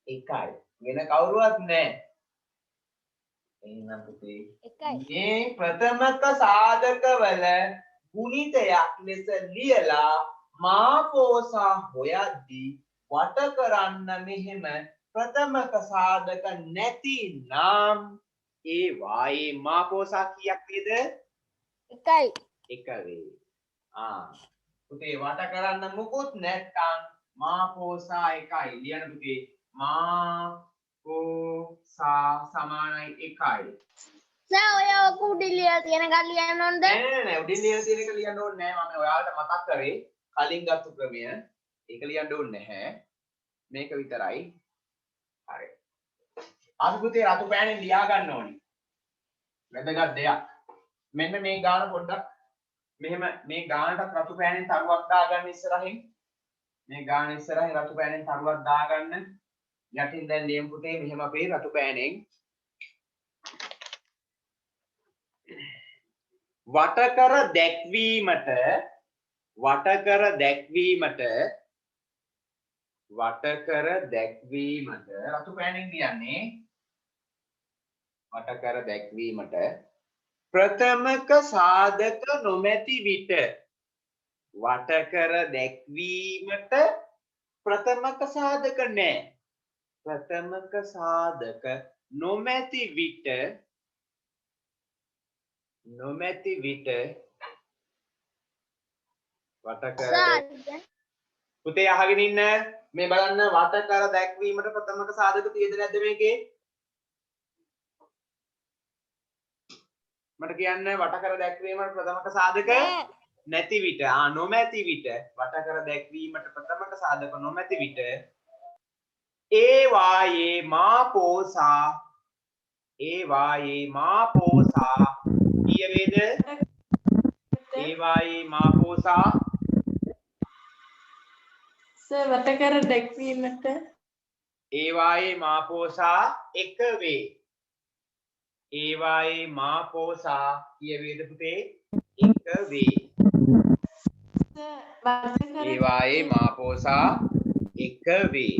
1යි වෙන කවුරුවත් නැහැ එහෙනම් පුතේ 1යි මේ ප්‍රථමක සාධකවල ගුණිතයක් ලෙස ලියලා මාපෝසා හොයද්දී වට කරන්න මෙහෙම ප්‍රථමක සාධක නැති නම් ඒ වායේ මාපෝසා කීයක් වේද 1යි 1 වේ පුතේ වට කරන්න මුකුත් නැත්නම් මාපෝසා 1යි ලියන්න පුතේ මාපෝසා සමානයි 1යි සර් ඔය කුඩි ලියලා තියෙන එක ලියන්න ඕනද නෑ උඩින් ලියන තියෙන එක ලියන්න ඕනේ නෑ මම ඔයාලට මතක් කරේ කලින් ගත්ත ක්‍රමය ඒක ලියන්න ඕනේ නැහැ මේක විතරයි හරි අපි පුතේ රතු පෑනෙන් ලියා ගන්න ඕනේ වැදගත් දෙයක් මෙන්න මේ ගාන පොඩ්ඩක් මෙහෙම මේ ගානට රතු පෑනෙන් තරුවක් දාගන්න ඉස්සරහින් මේ ගාන ඉස්සරහින් රතු පෑනෙන් තරුවක් දාගන්න යටින් දැන් ලියමු පුතේ මෙහෙම අපේ රතු පෑනෙන් වටකර දැක්වීමට රතු පෑනෙන් ලියන්නේ වටකර දැක්වීමට ප්‍රථමක සාධක නොමැති විට වටකර දැක්වීමට ප්‍රථමක සාධක නැහැ ප්‍රථමක සාධක නොමැති විට වටකර පුතේ අහගෙන ඉන්න මේ බලන්න වටකර දැක්වීමට ප්‍රථමක සාධක තියෙද නැද්ද මේකේ මට කියන්න වටකර දැක්වීමට ප්‍රථමක සාධක නැති විට නොමැති විට වටකර දැක්වීමට ප්‍රථමක සාධක නොමැති විට ඒ වායේ මාපෝසා කිය වේද ඒ වායේ මාපෝසා සර් වටකර දැක්වීමට ඒ වායේ මාපෝසා 1 වේ ඒ වායේ මාපෝසා කිය වේද පුතේ 1 වේ ඒ වායේ මාපෝසා 1 වේ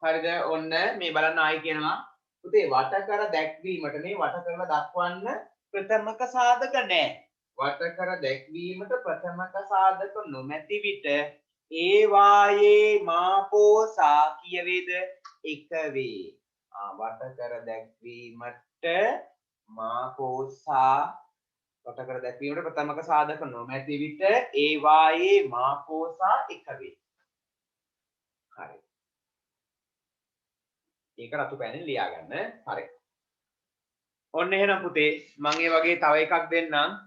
හරිද ඔන්න මේ බලන්න ආයි කියනවා පුතේ වටකර දැක්වීමට මේ වටකරව දක්වන්න ප්‍රථමක සාධක නැහැ වටකර දැක්වීමට ප්‍රථමක සාධක නොමැති විට ඒ වායේ මාපෝසා කිය වේද 1 වේ වටකර දැක්වීමට මාපෝසා වටකර දැක්වීමට ප්‍රථමක සාධක නොමැති විට ඒ වායේ මාපෝසා 1 වේ හරි ඒක රතු පෑනෙන් ලියා ගන්න හරි ඔන්න එහෙනම් පුතේ මම ඒ වගේ තව එකක් දෙන්නම්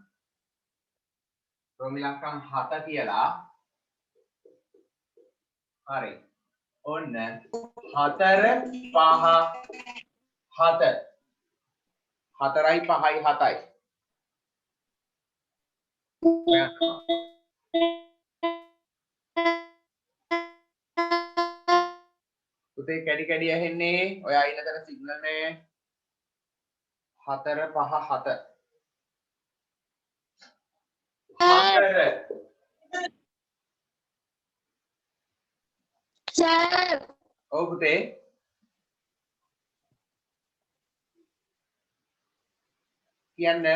ප්‍රමිලක්කම් 7 කියලා හරි ඔන්න 4 5 7 4යි 5යි 7යි පුතේ කැඩි කැඩි ඇහෙන්නේ ඔයා ඉන්න තැන සිග්නල් නේ 4 5 7 සර් ඔව් පුතේ කියන්න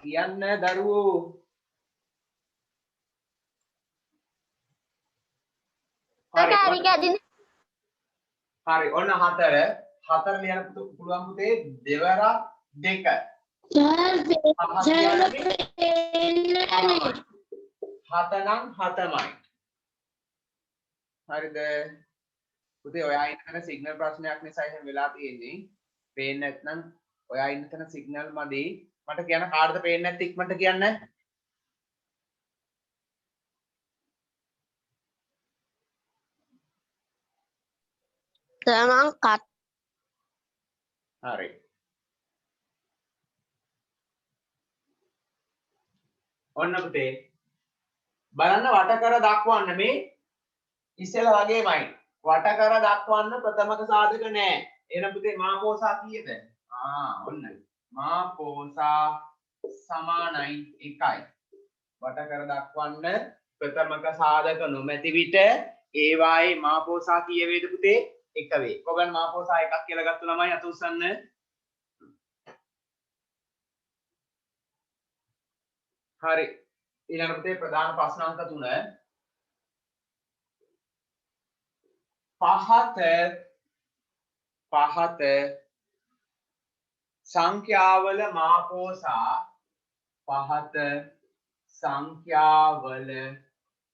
කියන්න දරුවෝ හරි ඔන්න 4 ලියන්න පුළුවන් පුතේ දෙවරක් දෙක සර් හත නම් 7මයි හරිද පුතේ ඔයා ඉන්න තැන සිග්නල් ප්‍රශ්නයක් නිසා එහෙම වෙලා තියෙන්නේ පේන්නේ නැත්නම් ඔයා ඉන්න තැන සිග්නල් මදි මට කියන්න කාටද පේන්නේ නැත්te ඉක්මනට කියන්න තමන් කත් හරි ඔන්න පුතේ බලන්න වට කර දක්වන්න මේ ඉස්සෙල්ලා වගේමයි වට කර දක්වන්න ප්‍රථමක සාධක නෑ එහෙනම් පුතේ මාපෝසා කීයද ඔන්න මාපෝසා සමානයි 1යි වට කර දක්වන්න ප්‍රථමක සාධක නොමැති විට ඒවායේ මාපෝසා කීය වේද පුතේ 1 වේ. කොගන් මාපෝසා 1ක් කියලා ගත්ත ළමයි අත උස්සන්න. හරි. ඊළඟ පුතේ ප්‍රධාන ප්‍රශ්න අංක 3. පහත සංඛ්‍යාවල මාපෝසා පහත සංඛ්‍යාවල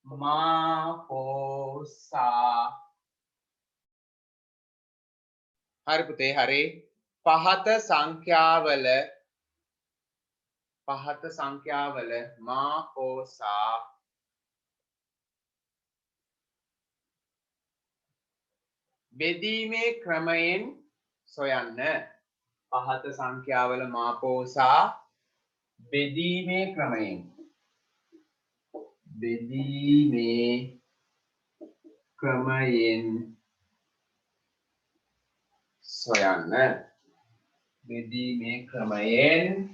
මාපෝසා හරි පුතේ හරි පහත සංඛ්‍යාවල මාපෝසා බෙදීමේ ක්‍රමයෙන් සොයන්න පහත සංඛ්‍යාවල මාපෝසා බෙදීමේ ක්‍රමයෙන් සොයන්න බෙදීමේ ක්‍රමයෙන්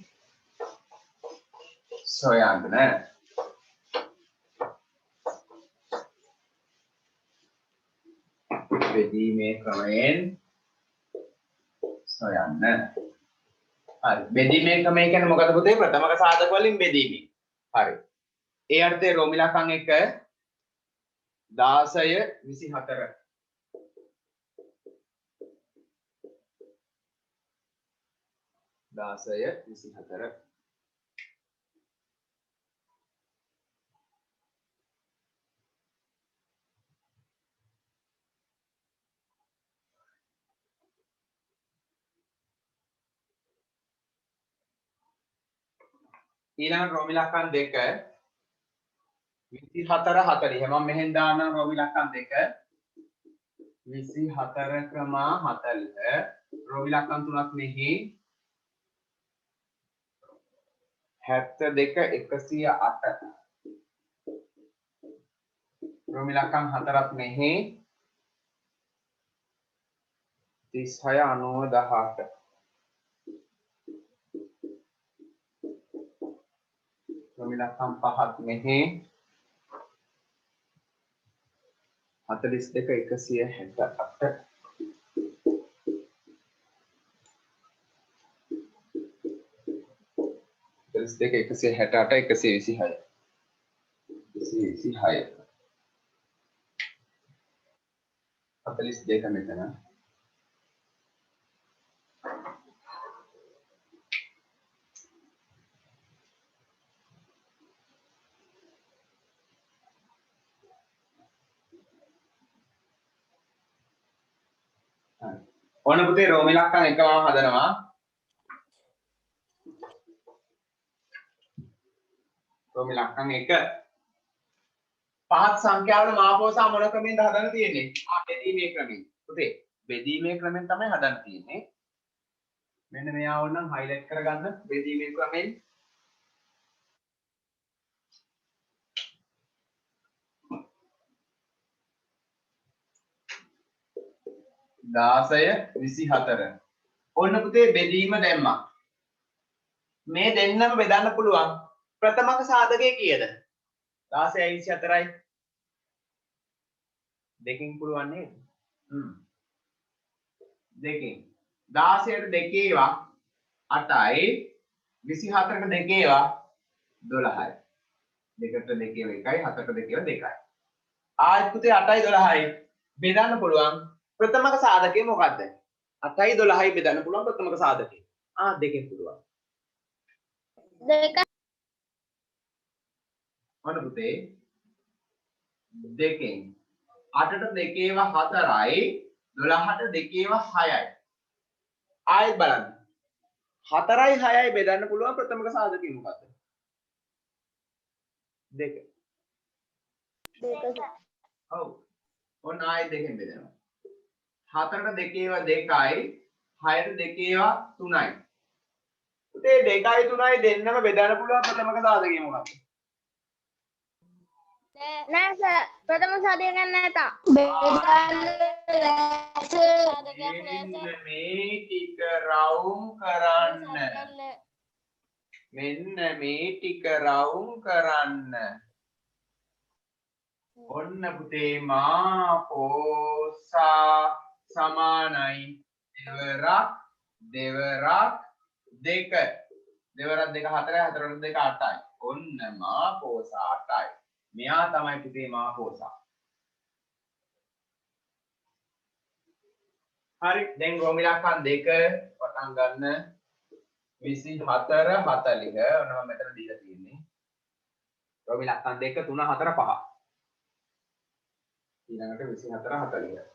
සොයන්න බෙදීමේ ක්‍රමයෙන් සොයන්න හරි බෙදීමේ ක්‍රමය කියන්නේ මොකද පුතේ ප්‍රථමක සාධක වලින් බෙදීමේ හරි ඒ අර්ථයේ රෝමිලකම් 1 16 24 16 24 ඊළඟ රෝමිලකම් 2 24 40 මම මෙහෙන් දානවා රෝමිලකම් 2 24 ක්‍රමා 40 රෝමිලකම් 3ක් මෙහි 72 108 රෝමිලකම් 4ක් මෙහි 36 98 රෝමිලකම් 5ක් මෙහි 42 168 42 මෙතන ඕන පුතේ රෝමිලකම් එකම හදනවා රෝමිලකම් 1 පහත් සංඛ්‍යාවල මාපෝසා මොන ක්‍රමයෙන්ද හදන්න තියෙන්නේ බෙදීමේ ක්‍රමයෙන් පුතේ බෙදීමේ ක්‍රමයෙන් තමයි හදන්න තියෙන්නේ මෙන්න මෙයා ඕනනම් highlight කරගන්න බෙදීමේ ක්‍රමයෙන්. දාසය 24. ඔන්න පුතේ බෙදීම දැම්මා. මේ දෙන්නම බෙදන්න පුළුවන්. ප්‍රථමක සාධකය කීයද? 16යි 24යි. දෙකෙන් පුළුවන් නේද? දෙකෙන්. 16ට දෙකේ ඒවා 8යි 24ට දෙකේ ඒවා 12යි. දෙකට දෙකේ ඒවා 1යි 7ට දෙකේ ඒවා 2යි. ආයෙත් පුතේ 8යි 12යි බෙදන්න පුළුවන්. ප්‍රථමක සාධකය මොකද්ද? 8යි 12යි බෙදන්න පුළුවන් ප්‍රථමක සාධකය. දෙකෙන් පුළුවන්. දෙක මොන පුතේ? දෙකෙන්. 8ට දෙකේවා 4යි 12ට දෙකේවා 6යි. ආයෙත් බලන්න. 4යි 6යි බෙදන්න පුළුවන් ප්‍රථමක සාධකය මොකද්ද? 2. දෙක ඔව්. ඔන්න ආයෙත් දෙකෙන් බෙදනවා. 4ට දෙකේවා 2යි 6ට දෙකේවා 3යි. පුතේ 2යි 3යි දෙන්නම බෙදන්න පුළුවන් ප්‍රථමක සාධකය මොකක්ද? නෑ සර් ප්‍රථම සාධකයක් නැතා. බෙදන්න මෙන්න මේ ටික රවුම් කරන්න. මෙන්න මේ ටික රවුම් කරන්න. ඔන්න පුතේ මා පෝසා සමානයි දෙවරක් දෙක. දෙවරක් දෙක 4යි 4ට දෙක 8යි. ඔන්න මා පෝසා 8යි. මෙයා තමයි පුතේ මා පෝසා. හරි දැන් රෝමිලක්කන් 2 පටන් ගන්න 24 40 ඔන්න මම මෙතන දීලා තියෙන්නේ රෝමිලක්කන් 2 3 4 5 ඊළඟට 24 40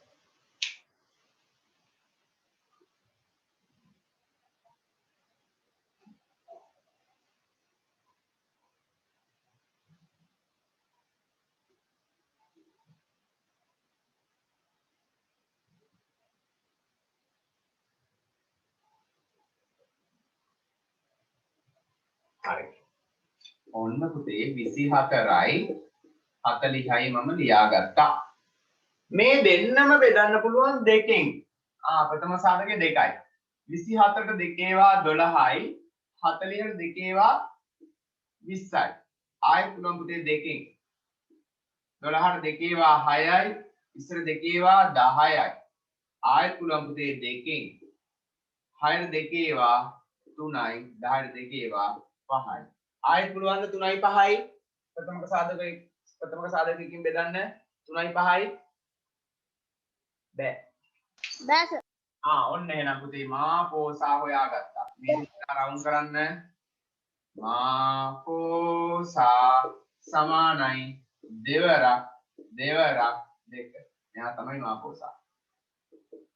හරි. ඔන්න පුතේ 24යි 40යි මම ලියාගත්තා. මේ දෙන්නම බෙදන්න පුළුවන් දෙකෙන්. ප්‍රථම සාධකය 2යි. 24ට දෙකේවා 12යි 40ට දෙකේවා 20යි. ආයෙත් පුළුවන් පුතේ දෙකෙන්. 12ට දෙකේවා 6යි 20ට දෙකේවා 10යි. ආයෙත් පුළුවන් පුතේ දෙකෙන්. 6ට දෙකේවා 3යි 10ට දෙකේවා 5යි. ආයෙත් පුළුවන් 3යි 5යි ප්‍රථමක සාධකයකින් බෙදන්න 3යි 5යි බෑ. බෑ සර්. ඔන්න එහෙනම් පුතේ මා පෝසා හොයාගත්තා. මේ රවුම් කරන්න. මා පෝසා සමානයි දෙවරක් දෙක. එයා තමයි මා පෝසා.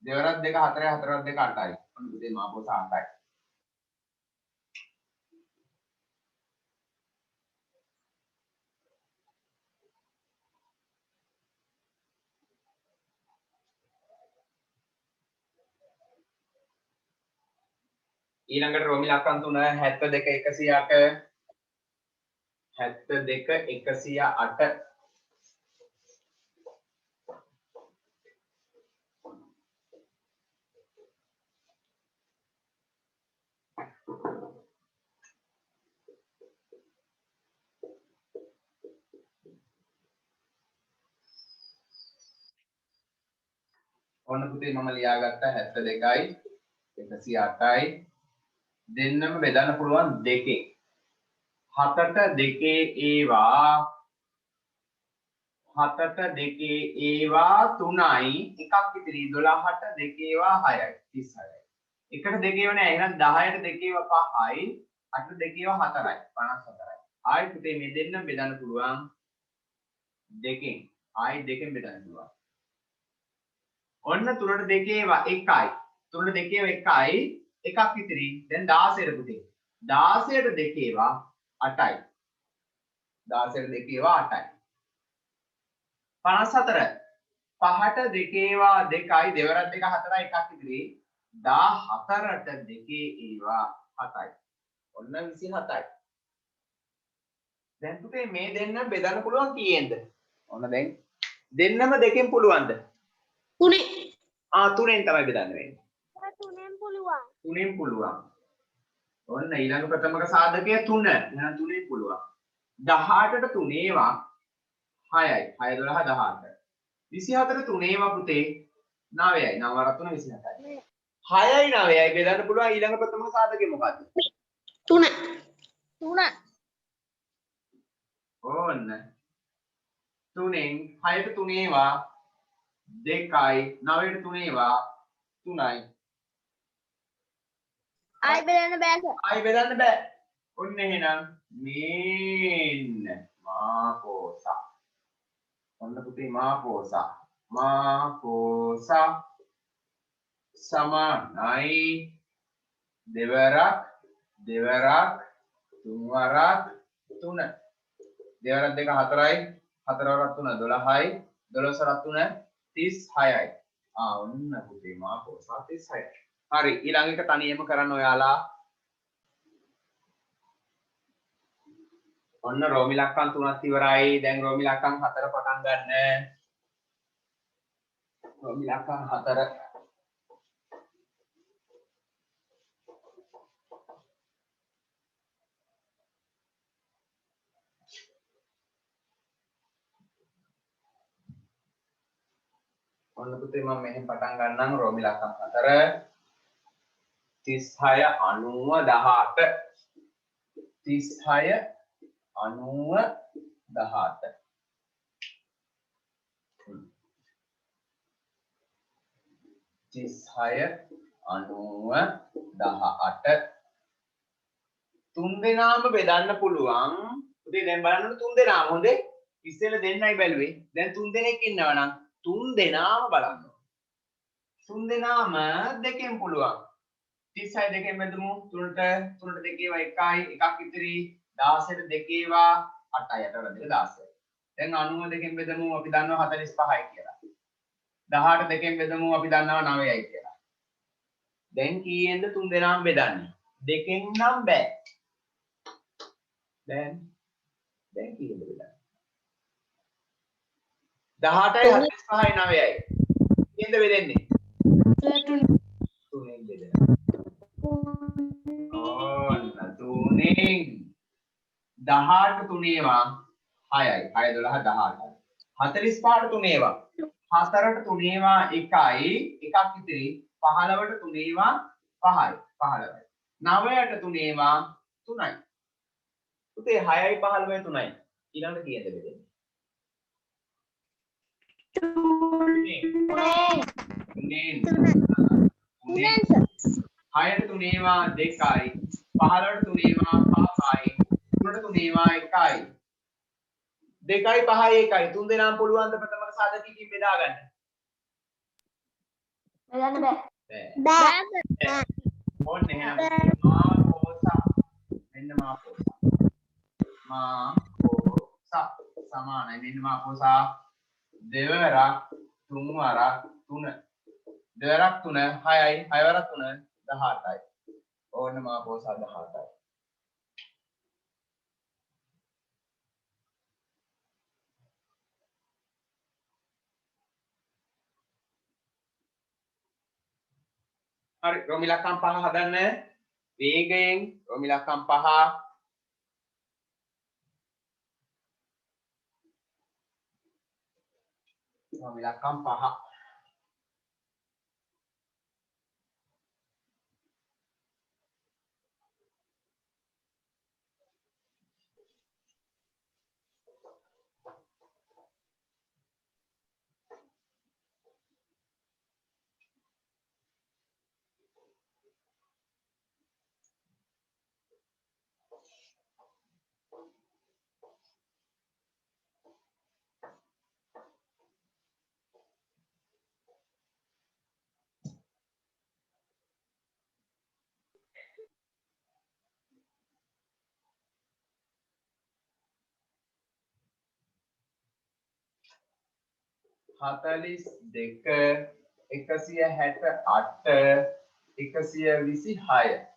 දෙවරක් දෙක 4යි 4ක් දෙක 8යි. ඔන්න පුතේ මා පෝසා 8යි. ඊළඟට රෝමිලක්කන් 3 72 108 ඔන්න පුතේ මම ලියාගත්ත 72යි 108යි දෙන්නම බෙදන්න පුළුවන් දෙකෙන්. 7ට දෙකේ ඒවා 3යි එකක් ඉතිරි 12ට දෙකේවා 6යි 36යි. එකට දෙකේව නෑ එහෙනම් 10ට දෙකේවා 5යි 8ට දෙකේවා 4යි 54යි. ආයි පුතේ මේ දෙන්න බෙදන්න පුළුවන් දෙකෙන්. ආයි දෙකෙන් බෙදන්න පුළුවන්. ඔන්න 3ට දෙකේවා 1යි 3ට දෙකේවා 1යි එකක් ඉතිරි දැන් 16ට පුතේ 16ට දෙකේවා 8යි 16ට දෙකේවා 8යි 54 5ට දෙකේවා 2යි දෙවරක් දෙක 4යි එකක් ඉතිරි 14ට දෙකේ ඒවා 7යි. ඔන්න 27යි. දැන් පුතේ මේ දෙන්න බෙදන්න පුළුවන් කීයෙන්ද? ඔන්න දැන් දෙන්නම දෙකෙන් පුළුවන්ද? 3. තුනෙන් තමයි බෙදන්න වෙන්නේ. තුනෙන් පුළුවන්. තුනෙන් පුළුවන්. ඔන්න ඊළඟ ප්‍රථමක සාධකය 3. එහෙනම් තුනෙන් පුළුවන්. 18ට තුනේවා 6යි. 6 12 18. 24ට තුනේවා පුතේ 9යි. 9 වරක් 3 27යි. 6යි 9යි බෙදන්න පුළුවන් ඊළඟ ප්‍රථමක සාධකය මොකද්ද? 3. 3. ඕන්න 3න් 6ට තුනේවා 2යි 9ට තුනේවා 3යි. ආයි බෙදන්න බෑ සර්. ආයි බෙදන්න බෑ. ඔන්න එහෙනම් මේන්න මාපෝසා. ඔන්න පුතේ මාපෝසා. මාපෝසා සමානයි දෙවරක් දෙවරක් තුන්වරක් 3. දෙවරක් දෙක 4යි 4 වරක් 3 12යි 12 වරක් 3 36යි. ඔන්න පුතේ මාපෝසා 36යි. හරි ඊළඟ එක තනියම කරන්න ඔයාලා. ඔන්න රෝමි ලක්කම් 3ක් ඉවරයි. දැන් රෝමි ලක්කම් 4 පටන් ගන්න. රෝමි ලක්කම් 4 ඔන්න පුතේ මම මෙහෙන් පටන් ගන්නම් රෝමි ලක්කම් 4 36 90 18 36 90 18 36 90 18 තුන් දෙනාම බෙදන්න පුළුවන්. පුතේ දැන් බලන්න තුන් දෙනාම හොඳේ. ඉස්සෙල්ලා දෙන්නයි බැලුවේ. දැන් තුන් දෙනෙක් ඉන්නවා නම් තුන් දෙනාම බලන්න. තුන් දෙනාම දෙකෙන් පුළුවන්. 36 දෙකෙන් බෙදමු. 3ට දෙකේවා 1යි. එකක් ඉතිරි. 16ට දෙකේවා 8යි. 8 වල දෙක 16යි. දැන් 90 දෙකෙන් බෙදමු. අපි දන්නවා 45යි කියලා. 18 දෙකෙන් බෙදමු. අපි දන්නවා 9යි කියලා. දැන් කීයෙන්ද තුන් දෙනාම බෙදන්නේ? දෙකෙන් නම් බෑ. දැන් කීයෙන්ද බෙදන්නේ? 18යි 45යි 9යි. කීයෙන්ද බෙදන්නේ? තුනෙන් බෙදෙනවා. ඕන්න තුනෙන් 18 තුනේවා 6යි. 6 12 18යි. 45ට තුනේවා 4ට තුනේවා 1යි. එකක් ඉතිරි. 15ට තුනේවා 5යි. 15යි. 9ට තුනේවා 3යි. පුතේ 6යි 15යි 3යි. ඊළඟට කීයද බෙදෙන්නේ? තුනෙන් 6ට තුනේවා 2යි. 15ට තුනේවා 5යි. 3ට තුනේවා 1යි. 2යි 5යි 1යි. තුන් දෙනාම පුළුවන් ද ප්‍රථම සාධකකින් බෙදා ගන්න? බෙදන්න බෑ. බෑ. ඕන්න එහෙනම් මාපෝසා. මෙන්න මාපෝසා. මාපෝසා සමානයි. මෙන්න මාපෝසා දෙවරක් තුන්වරක් 3. දෙවරක් 3 6යි. 6 වරක් 3 18යි. ඕන්න මාපෝසා 18යි. හරි රෝමි ලක්කම් 5 හදන්න. වේගයෙන් රෝමි ලක්කම් 5 රෝමි ලක්කම් 5 42 168 126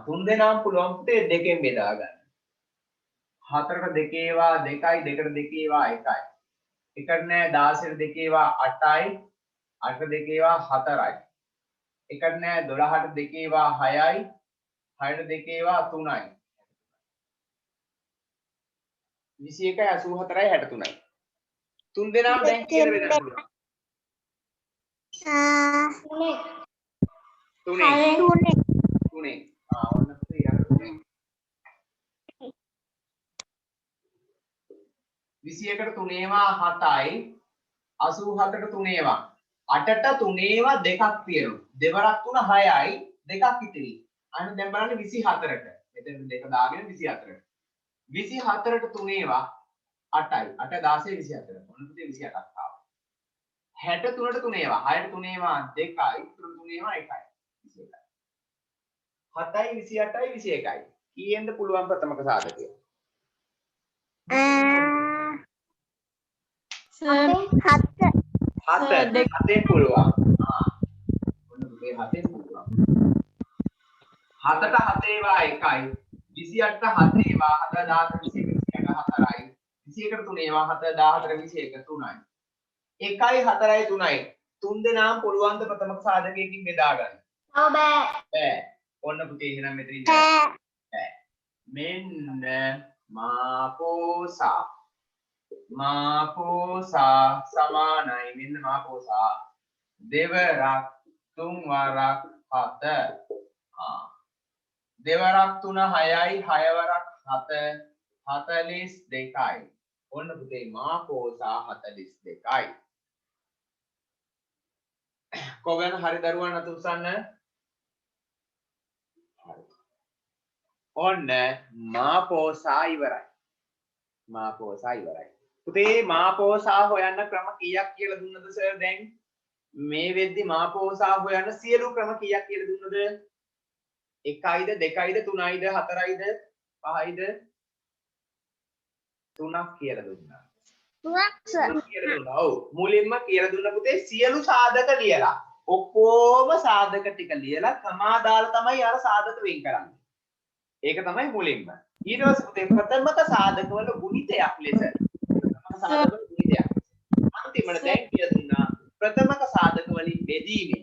තුන් දෙනාම පුළුවන් පුතේ දෙකෙන් බෙදා ගන්න. 4ට 2 ඒවා 2යි 2ට 2 ඒවා 1යි. එකට නෑ 16ට 2 ඒවා 8යි 8ට 2 ඒවා 4යි. එකට නෑ 12ට 2 ඒවා 6යි 6ට 2 ඒවා 3යි. 21යි 84යි 63යි. තුන් දෙනාම දැන් කියලා බෙදන්න පුළුවන්. තුනේ ඔන්න පුතේ අර තුනේ 21ට 3 ඒවා 7යි 87ට 3 ඒවා 8ට 3 ඒවා දෙකක් තියෙනවා. දෙවරක් 3 6යි දෙකක් ඉතිරි. අන්න දැන් බලන්න 24ට. මෙතන දෙක දාගෙන 24ට. 24ට 3 ඒවා 8යි 8 16 24. ඔන්න පුතේ 28ක් ආවා. 63ට 3 ඒවා 6ට 3 ඒවා 2යි 3 ඒවා 1යි 21යි 7යි 28යි 21යි. කීයෙන්ද පුළුවන් ප්‍රථමක සාධකය? හතෙන් පුළුවන්. ඔන්න මේ හතෙන් පුළුවන්. 7ට 7 ඒවා 1යි 28ට 7 ඒවා 7 18 21 4යි 21ට 3 ඒවා 7 14 21 3යි 1යි 4යි 3යි තුන් දෙනාම පුළුවන් ද ප්‍රථමක සාධකයකින් බෙදා ගන්න. බෑ. ඔන්න පුතේ එහෙනම් මෙතන ඉඳලා බෑ. මෙන්න මාපෝසා සමානයි මෙන්න මාපෝසා දෙවරක් තුන් වරක් 7 දෙවරක් 3 6යි 6 වරක් 7 42යි. ඔන්න පුතේ මාපෝසා 42යි. කොගන හරි දරුවන් අත උස්සන්න. ඔන්න මාපෝසා ඉවරයි. මාපෝසා ඉවරයි. පුතේ මාපෝසා හොයන්න ක්‍රම කීයක් කියලා දුන්නද සර් දැන්? මේ වෙද්දි මාපෝසා හොයන්න සියලු ක්‍රම කීයක් කියලා දුන්නද? 1යිද 2යිද 3යිද 4යිද 5යිද 3ක් කියලා දුන්නා. 3ක් කියලා දුන්නා. ඔව් මුලින්ම කියලා දුන්න පුතේ සියලු සාධක ලියලා. ඔක්කොම සාධක ටික ලියලා කමා දාලා තමයි අර සාධක වෙන් කරන්නේ. ඒක තමයි මුලින්ම. ඊට පස්සේ පුතේ ප්‍රථමක සාධකවල ගුණිතයක් ලෙස සාධකවල ගුණිතයක්. අන්තිමට දැන් කියලා දුන්නා ප්‍රථමක සාධක වලින් බෙදීමේ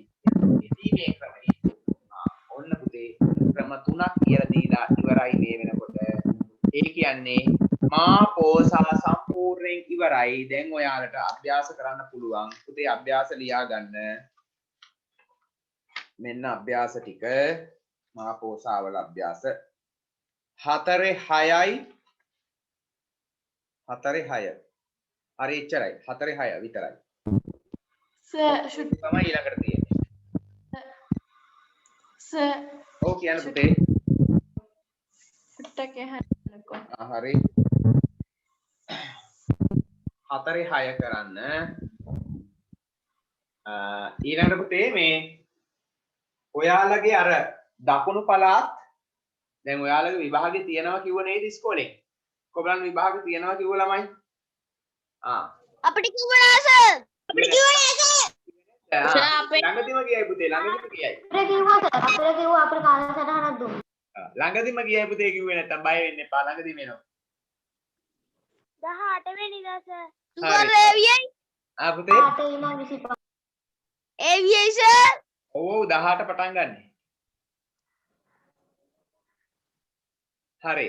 ක්‍රමය. ඔන්න පුතේ ක්‍රම 3ක් කියලා දීලා ඉවරයි මේ වෙනකොට. ඒ කියන්නේ මාපෝසා සම්පූර්ණයෙන් ඉවරයි. දැන් ඔයාලට අභ්‍යාස කරන්න පුළුවන්. පුතේ අභ්‍යාස ලියා ගන්න. මෙන්න අභ්‍යාස ටික මාපෝසා වල අභ්‍යාස 4 6යි 4 6 හරි එච්චරයි 4 6 විතරයි සර් තමයි ඊළඟට තියෙන්නේ සර් ඔව් කියන්න පුතේ පුට්ටක් එහන්නකෝ හරි 4 6 කරන්න ඊළඟට පුතේ මේ ඔයාලගේ අර දකුණු පළාත් දැන් ඔයාලගේ විභාගේ තියෙනවා කිව්ව නේද ඉස්කෝලේ? කොබලන් විභාගේ තියෙනවා කිව්ව ළමයි? අපිට කිව්වනා සර්. අපිට කිව්වනේ සර්. ළඟදිම ගියයි පුතේ ළඟදිම ගියයි. අපිට කිව්වා සර්. අපිට කිව්වා අපේ කාලසටහනක් දුන්නා. ළඟදිම ගියයි පුතේ කිව්වේ නැත්තම් බය වෙන්න එපා ළඟදිම එනවා. 18 වෙනිදා සර්. සුගර් ඒවියයි. පුතේ 8 ඉනා 25. ඒවියයි සර්. ඔව් 18 පටන් ගන්න. හරි